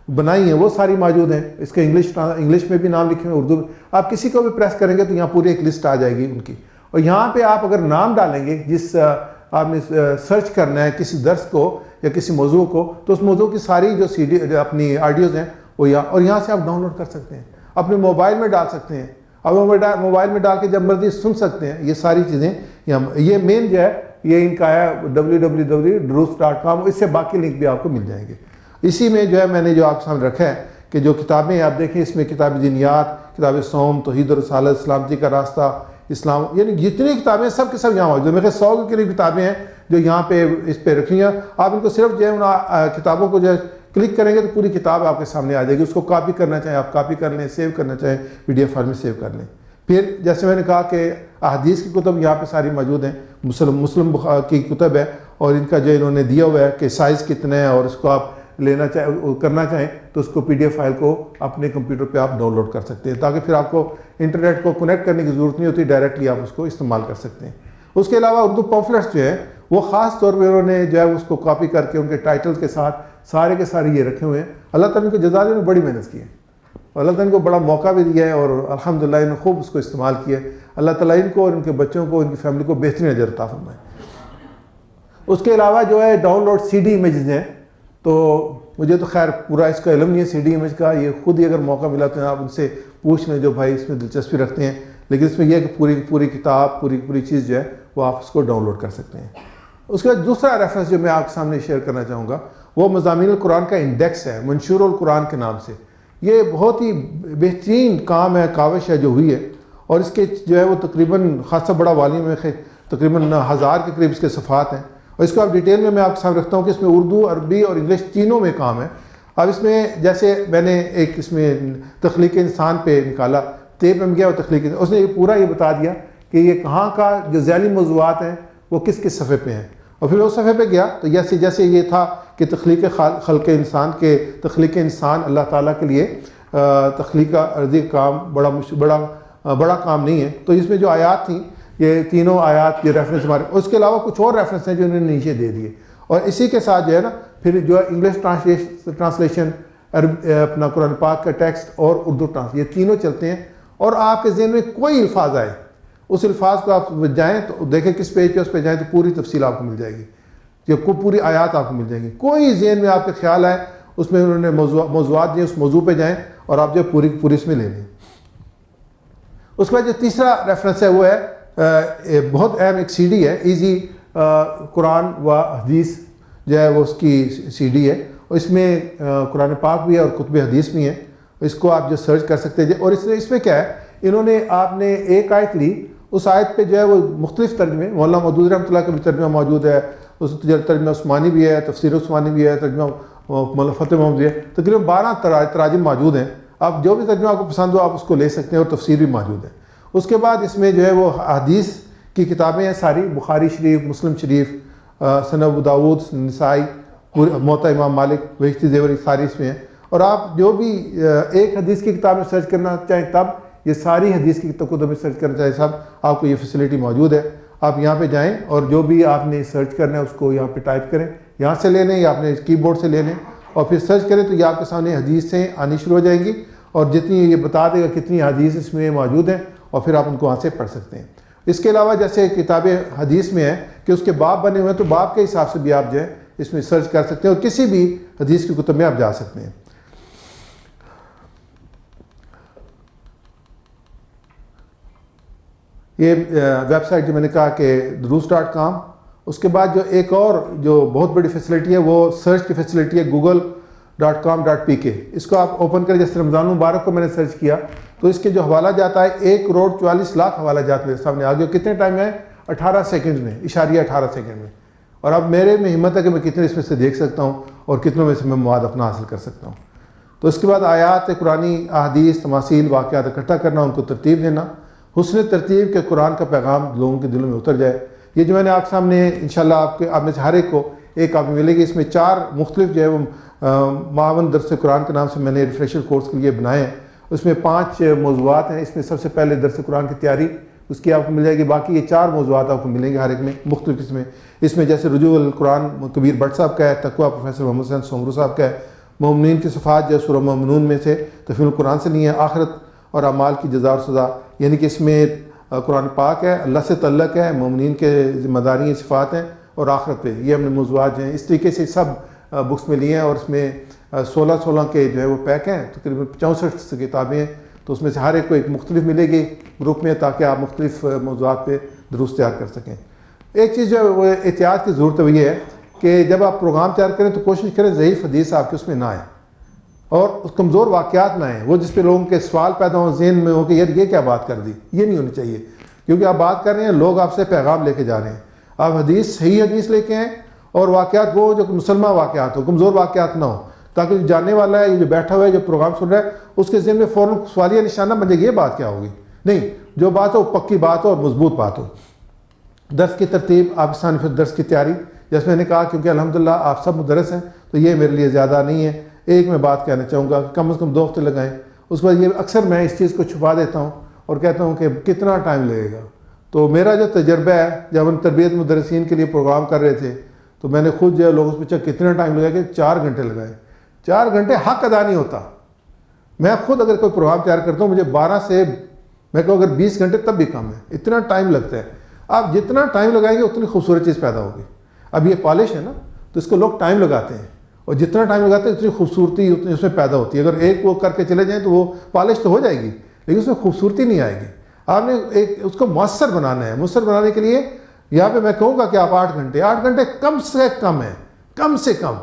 بنائی ہیں وہ ساری موجود ہیں. اس کے انگلش میں بھی نام لکھے ہیں، اردو میں. آپ کسی کو بھی پریس کریں گے تو یہاں پوری ایک لسٹ آ جائے گی ان کی. اور یہاں پہ آپ اگر نام ڈالیں گے جس آپ نے سرچ کرنا ہے کسی درس کو یا کسی موضوع کو، تو اس موضوع کی ساری جو CD اپنی آڈیوز ہیں وہ یہاں سے آپ ڈاؤن لوڈ کر سکتے ہیں، اپنے موبائل میں ڈال سکتے ہیں. اب موبائل میں ڈال کے جب مرضی سن سکتے ہیں. یہ ساری چیزیں یہ مین جو ہے یہ ان کا ہے www.durus.com. اس سے باقی لنک بھی آپ کو مل جائیں گے. اسی میں جو ہے میں نے جو آپ کے سامنے رکھا ہے کہ جو کتابیں آپ دیکھیں اس میں کتاب دینیات، کتاب صوم، توحید و رسالت، سلامتی کا راستہ، اسلام، یعنی جتنی کتابیں سب کے سب یہاں موجود ہیں. میرے 100 کے قریب کتابیں ہیں جو یہاں پہ اس پہ رکھی ہیں. آپ ان کو صرف جو ہے ان کتابوں کو جو ہے کلک کریں گے تو پوری کتاب آپ کے سامنے آ جائے گی. اس کو کاپی کرنا چاہیں آپ کاپی کر لیں، سیو کرنا چاہیں PDF فائل میں سیو کر لیں. پھر جیسے میں نے کہا کہ احادیث کی کتب یہاں پہ ساری موجود ہیں. مسلم کی کتب ہے، اور ان کا جو انہوں نے دیا ہوا ہے کہ سائز کتنا ہے، اور اس کو آپ لینا چاہیں کرنا چاہیں تو اس کو PDF فائل کو اپنے کمپیوٹر پہ آپ ڈاؤن لوڈ کر سکتے ہیں، تاکہ پھر آپ کو انٹرنیٹ کو کنیکٹ کرنے کی ضرورت نہیں ہوتی، ڈائریکٹلی آپ اس کو استعمال کر سکتے ہیں. اس کے علاوہ اردو پمفلٹس جو ہیں وہ خاص طور پہ انہوں نے جو ہے اس کو کاپی کر کے ان کے ٹائٹل کے ساتھ سارے کے سارے یہ رکھے ہوئے ہیں. اللہ تعالیٰ ان کو جزا دے، بڑی محنت کی ہے، اور اللہ تعالیٰ ان کو بڑا موقع بھی دیا ہے، اور الحمدللہ انہوں نے خوب اس کو استعمال کیا ہے. اللہ تعالیٰ ان کو اور ان کے بچوں کو، ان کی فیملی کو بہترین اجر عطا فرمائے. اس کے علاوہ جو ہے ڈاؤن لوڈ CD امیجز ہیں. تو مجھے تو خیر پورا اس کا علم نہیں ہے CD امیج کا، یہ خود ہی اگر موقع ملا تو آپ ان سے پوچھ لیں جو بھائی اس میں دلچسپی رکھتے ہیں. لیکن اس میں یہ ہے کہ پوری کتاب، پوری چیز جو ہے وہ آپ اس کو ڈاؤن لوڈ کر سکتے ہیں. اس کے بعد دوسرا ریفرنس جو میں آپ کے سامنے شیئر کرنا چاہوں گا وہ مضامین القرآن کا انڈیکس ہے، منشور القرآن کے نام سے. یہ بہت ہی بہترین کام ہے، کاوش ہے جو ہوئی ہے، اور اس کے جو ہے وہ تقریباً خاصا بڑا والیوم ہے، تقریباً 1000 کے قریب اس کے صفحات ہیں. اور اس کو آپ ڈیٹیل میں آپ کے سامنے رکھتا ہوں کہ اس میں اردو، عربی اور انگلش تینوں میں کام ہے. اب اس میں جیسے میں نے ایک اس میں تخلیق انسان پہ نکالا، تیب میں گیا اور تخلیق، اس نے یہ پورا یہ بتا دیا کہ یہ کہاں کا جو ذیلی موضوعات ہیں وہ کس کس صفحے پہ ہیں، اور پھر اس صفحے پہ گیا تو جیسے یہ تھا کہ تخلیق خلق انسان کے تخلیق انسان اللہ تعالیٰ کے لیے تخلیق ارضی کام بڑا کام نہیں ہے، تو اس میں جو آیات تھیں یہ تینوں آیات یہ ریفرنس ہمارے، اس کے علاوہ کچھ اور ریفرنس ہیں جو انہوں نے نیچے دے دیے، اور اسی کے ساتھ جو ہے نا پھر جو انگلش ٹرانسلیشن، اپنا قرآن پاک کا ٹیکسٹ اور اردو یہ تینوں چلتے ہیں، اور آپ کے ذہن میں کوئی الفاظ آئے اس الفاظ کو آپ جائیں تو دیکھیں کس پیج پہ اس پہ جائیں تو پوری تفصیل آپ کو مل جائے گی، یہ پوری آیات آپ کو مل جائیں گی، کوئی ذہن میں آپ کے خیال آئے اس میں انہوں نے موضوعات دیے، اس موضوع پہ جائیں اور آپ جو پوری اس میں لے لیں۔ اس کے بعد جو تیسرا ریفرنس ہے وہ ہے بہت اہم ایک سی ڈی ہے، ایزی قرآن و حدیث جو ہے وہ اس کی سی ڈی ہے، اور اس میں قرآن پاک بھی ہے اور کتب حدیث بھی ہیں، اس کو آپ جو سرچ کر سکتے ہیں، اور اس میں کیا ہے انہوں نے آپ نے ایک آیت لی، اس آیت پہ جو ہے وہ مختلف ترجمے، مولانا مودودی رحمۃ اللہ کا بھی ترجمہ موجود ہے، اس ترجمہ عثمانی بھی ہے، تفسیر عثمانی بھی ہے، ترجمہ مولانا فتح محمد بھی ہے، تقریباً 12 تراجم موجود ہیں، آپ جو بھی ترجمہ آپ کو پسند ہو آپ اس کو لے سکتے ہیں، اور تفسیر بھی موجود ہے۔ اس کے بعد اس میں جو ہے وہ حدیث کی کتابیں ہیں ساری، بخاری شریف، مسلم شریف، سنن ابو داؤد، نسائی، موطا امام مالک، بہشتی زیوری، ساری اس میں ہیں، اور آپ جو بھی ایک حدیث کی کتاب میں سرچ کرنا چاہیں تب یہ ساری حدیث کی کتب میں سرچ کرنا چاہیں سب آپ کو یہ فیسلٹی موجود ہے، آپ یہاں پہ جائیں اور جو بھی آپ نے سرچ کرنا ہے اس کو یہاں پہ ٹائپ کریں، یہاں سے لے لیں یا اپنے کی بورڈ سے لے لیں اور پھر سرچ کریں تو یہ آپ کے سامنے حدیثیں آنی شروع ہو جائیں گی، اور جتنی یہ بتا دے گا کتنی حدیث اس میں موجود ہیں، اور پھر آپ ان کو وہاں سے پڑھ سکتے ہیں۔ اس کے علاوہ جیسے کتاب حدیث میں ہے کہ اس کے باب بنے ہوئے ہیں تو باب کے حساب سے بھی آپ جو ہے اس میں سرچ کر سکتے ہیں، اور کسی بھی حدیث کی کتب میں آپ جا سکتے ہیں۔ یہ ویب سائٹ جو میں نے کہا کہ دروس.com، اس کے بعد جو ایک اور جو بہت بڑی فیسلٹی ہے وہ سرچ کی فیسلٹی ہے google.com.pk، اس کو آپ اوپن کریں، جیسے رمضان مبارک کو میں نے سرچ کیا تو اس کے جو حوالہ جاتا ہے 1,44,00,000 حوالہ جات میرے سامنے آ گیا، کتنے ٹائم میں 18 سیکنڈ میں، اشاریہ 18 سیکنڈ میں، اور اب میرے میں ہمت ہے کہ میں کتنے اس میں سے دیکھ سکتا ہوں اور کتنوں میں سے میں مواد اپنا حاصل کر سکتا ہوں۔ تو اس کے بعد آیات قرآنی، احادیث، تماثیل، واقعات اکٹھا کرنا، ان کو ترتیب دینا، حسن ترتیب کے قرآن کا پیغام لوگوں کے دلوں میں اتر جائے۔ یہ جو میں نے آپ سامنے انشاءاللہ آپ میں سے ہر ایک کو ایک کاپی ملے گی، اس میں 4 مختلف جو ہے وہ معاون درس قرآن کے نام سے میں نے ریفریشر کورس کے لیے بنائے ہیں، اس میں 5 موضوعات ہیں، اس میں سب سے پہلے درس قرآن کی تیاری اس کی آپ کو مل جائے گی، باقی یہ 4 موضوعات آپ کو ملیں گے ہر ایک میں مختلف قسمیں، اس میں جیسے رجوع القرآن کبیر بٹ صاحب کا ہے، تقویٰ پروفیسر محمد حسین سومرو صاحب کا ہے، مومنین کی صفات جو سورہ مومنون میں سے تفہیم القرآن سے نہیں ہے، آخرت اور اعمال کی جزا اور سزا، یعنی کہ اس میں قرآن پاک ہے، اللہ سے تعلق ہے، مومنین کے ذمہ داری صفات ہیں اور آخرت پہ، یہ ہم نے موضوعات جو ہیں اس طریقے سے سب بکس میں لیے ہیں، اور اس میں 16 کے جو ہے وہ پیک ہیں، تقریباً 64 کتابیں ہیں، تو اس میں سے ہر ایک کو ایک مختلف ملے گی گروپ میں، تاکہ آپ مختلف موضوعات پہ دروس تیار کر سکیں۔ ایک چیز جو وہ احتیاط کی ضرورت ہے وہ یہ ہے کہ جب آپ پروگرام تیار کریں تو کوشش کریں ضعیف حدیث آپ کے اس میں نہ آئے اور کمزور واقعات نہ آئیں، وہ جس پہ لوگوں کے سوال پیدا ہوں ذہن میں ہو کہ یار یہ کیا بات کر دی، یہ نہیں ہونی چاہیے، کیونکہ آپ بات کر رہے ہیں لوگ آپ سے پیغام لے کے جا رہے ہیں، آپ حدیث صحیح حدیث لے کے آئیں، اور واقعات وہ جو مسلمہ واقعات ہو، کمزور واقعات نہ ہو، تاکہ جو جاننے والا ہے، جو بیٹھا ہوا ہے، جو پروگرام سن رہا ہے، اس کے ذہن میں فوراً سوالیہ نشانہ بن جائے گا، یہ بات کیا ہوگی، نہیں، جو بات ہو پکی بات ہو اور مضبوط بات ہو۔ درس کی ترتیب، آپ ثانی پھر درس کی تیاری، جیسے میں نے کہا کیونکہ الحمدللہ آپ سب مدرس ہیں تو یہ میرے لیے زیادہ نہیں ہے، ایک میں بات کہنا چاہوں گا کہ کم از کم 2 ہفتے لگائیں۔ اس کے بعد یہ اکثر میں اس چیز کو چھپا دیتا ہوں اور کہتا ہوں کہ کتنا ٹائم لگے گا، تو میرا جو تجربہ ہے جب ہم تربیت مدرسین کے لیے پروگرام کر رہے تھے تو میں نے خود جو ہے لوگوں سے پوچھا کتنا ٹائم لگا کہ 4 گھنٹے لگائے، 4 گھنٹے حق ادا نہیں ہوتا۔ میں خود اگر کوئی پروگرام تیار کرتا ہوں مجھے 12 سے میں کہوں اگر 20 گھنٹے تب بھی کم ہے، اتنا ٹائم لگتا ہے۔ آپ جتنا ٹائم لگائیں گے اتنی خوبصورت چیز پیدا ہوگی۔ اب یہ پالش ہے نا تو اس کو لوگ ٹائم لگاتے ہیں، اور جتنا ٹائم لگاتے ہیں اتنی خوبصورتی اتنی اس میں پیدا ہوتی ہے۔ اگر ایک وہ کر کے چلے جائیں تو وہ پالش تو ہو جائے گی لیکن اس میں خوبصورتی نہیں آئے گی۔ آپ نے ایک اس کو مؤثر بنانا ہے، مؤثر بنانے کے لیے یہاں پہ میں کہوں گا کہ آپ 8 گھنٹے کم سے کم ہے، کم سے کم،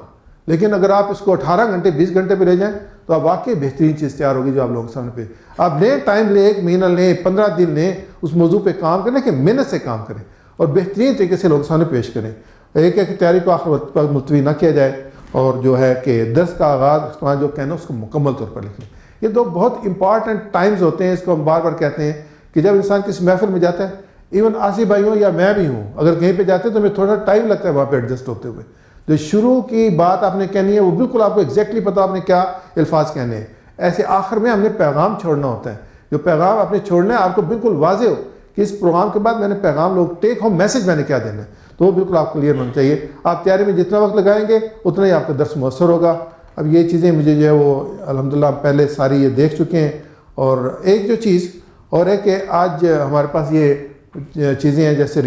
لیکن اگر آپ اس کو 18 گھنٹے 20 گھنٹے پہ لے جائیں تو آپ واقعی بہترین چیز تیار ہوگی جو آپ لوگوں کے سامنے پہ۔ آپ لیں ٹائم لیں، 1 مہینہ لیں، 15 دن لیں، اس موضوع پہ کام کریں کہ محنت سے کام کریں اور بہترین طریقے سے لوگوں کے سامنے پیش کریں۔ ایک ایک تیاری کو آخر وقت پر ملتوی نہ کیا جائے، اور جو ہے کہ درس کا آغاز اختتام جو کہنا اس کو مکمل طور پر لکھ لیں. یہ دو بہت امپارٹنٹ ٹائمز ہوتے ہیں. اس کو ہم بار بار کہتے ہیں کہ جب انسان کسی محفل میں جاتا ہے, ایون آصف بھائی ہوں یا میں بھی ہوں, اگر کہیں پہ جاتے ہیں تو ہمیں تھوڑا ٹائم لگتا ہے وہاں پہ ایڈجسٹ ہوتے ہوئے. جو شروع کی بات آپ نے کہنی ہے وہ بالکل آپ کو ایگزیکٹلی پتہ آپ نے کیا الفاظ کہنے ہیں. ایسے آخر میں ہم نے پیغام چھوڑنا ہوتا ہے. جو پیغام آپ نے چھوڑنا ہے آپ کو بالکل واضح ہو کہ اس پروگرام کے بعد میں نے پیغام لوگ ٹیک ہوم میسج میں نے کیا دینا ہے, تو وہ بالکل آپ کلیئر ہونا چاہیے. آپ تیاری میں جتنا وقت لگائیں گے اتنا ہی آپ کا درس مؤثر ہوگا. اب یہ چیزیں مجھے جو ہے وہ الحمدللہ پہلے ساری یہ دیکھ چکے ہیں. اور ایک جو چیز اور ہے کہ آج ہمارے پاس یہ چیزیں ہیں جیسے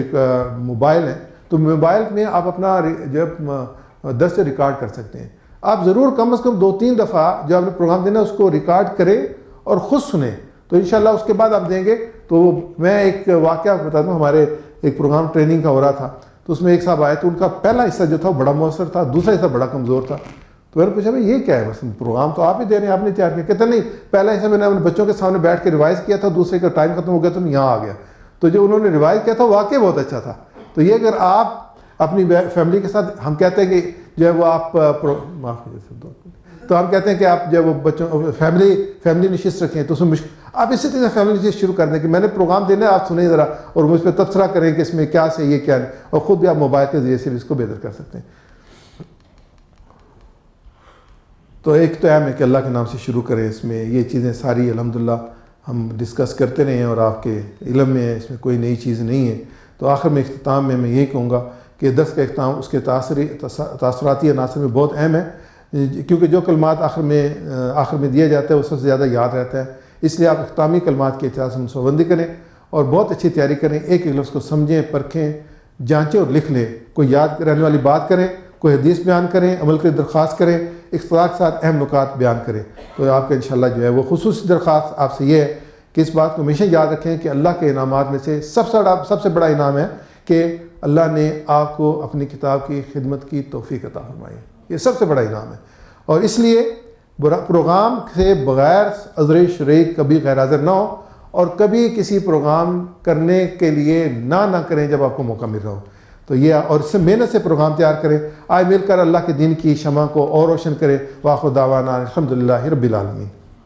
موبائل ہیں, تو موبائل میں آپ اپنا جب درس ریکارڈ کر سکتے ہیں. آپ ضرور کم از کم 2-3 دفعہ جو آپ نے پروگرام دینا ہے اس کو ریکارڈ کریں اور خود سنیں, تو انشاءاللہ اس کے بعد آپ دیں گے. تو میں ایک واقعہ بتاتا ہوں. ہمارے ایک پروگرام ٹریننگ کا ہو رہا تھا, تو اس میں ایک صاحب آئے تو ان کا پہلا حصہ جو تھا وہ بڑا مؤثر تھا, دوسرا حصہ بڑا کمزور تھا. تو میں نے پوچھا بھائی یہ کیا ہے, بس پروگرام تو آپ ہی دے رہے ہیں, آپ نے تیار کیا. کہتے نہیں, پہلا حصہ میں نے اپنے بچوں کے سامنے بیٹھ کے ریوائز کیا تھا, دوسرے کا ٹائم ختم ہو گیا تو میں یہاں آ گیا. تو جو انہوں نے ریوائز کیا تھا واقعی بہت اچھا تھا. تو یہ اگر آپ اپنی فیملی کے ساتھ, ہم کہتے ہیں کہ جو ہے وہ آپ معاف کیجیے, تو ہم کہتے ہیں کہ آپ جو وہ بچوں فیملی نشست رکھیں, تو اس میں آپ اسی طرح فیملی نشست شروع کر دیں کہ میں نے پروگرام دینا ہے, آپ سنیں ذرا اور مجھ پہ تبصرہ کریں کہ اس میں کیا صحیح ہے کیا نہیں, اور خود بھی آپ موبائل کے ذریعے سے بھی اس کو بہتر کر سکتے ہیں. تو ایک تو اہم ہے کہ اللہ کے نام سے شروع کریں. اس میں یہ چیزیں ساری الحمدللہ ہم ڈسکس کرتے رہے ہیں اور آپ کے علم میں ہے, اس میں کوئی نئی چیز نہیں ہے. تو آخر میں اختتام میں یہی کہوں گا کہ درس کا اختتام اس کے تاثراتی عناصر میں بہت اہم ہے, کیونکہ جو کلمات آخر میں دیا جاتا ہے وہ سب سے زیادہ یاد رہتا ہے. اس لیے آپ اختتامی کلمات کے اعتبار سے منصوبہ کریں اور بہت اچھی تیاری کریں. ایک ایک لفظ کو سمجھیں, پرکھیں, جانچیں اور لکھ لیں. کوئی یاد رہنے والی بات کریں, کوئی حدیث بیان کریں, عمل کی درخواست کریں, اختلاف کے ساتھ اہم نکات بیان کریں. تو آپ کا انشاءاللہ جو ہے وہ خصوصی درخواست آپ سے یہ ہے کہ اس بات کو ہمیشہ یاد رکھیں کہ اللہ کے انعامات میں سے سب سے بڑا انعام ہے کہ اللہ نے آپ کو اپنی کتاب کی خدمت کی توفیق عطا فرمائی. یہ سب سے بڑا انعام ہے. اور اس لیے پروگرام سے بغیر عذر شریک کبھی غیر حاضر نہ ہو, اور کبھی کسی پروگرام کرنے کے لیے نہ کریں جب آپ کو موقع مل رہا ہو. تو یہ اور اس سے محنت سے پروگرام تیار کریں. آئے مل کر اللہ کے دین کی شمع کو اور روشن کریں. واخر دعوانا الحمدللہ رب العالمین.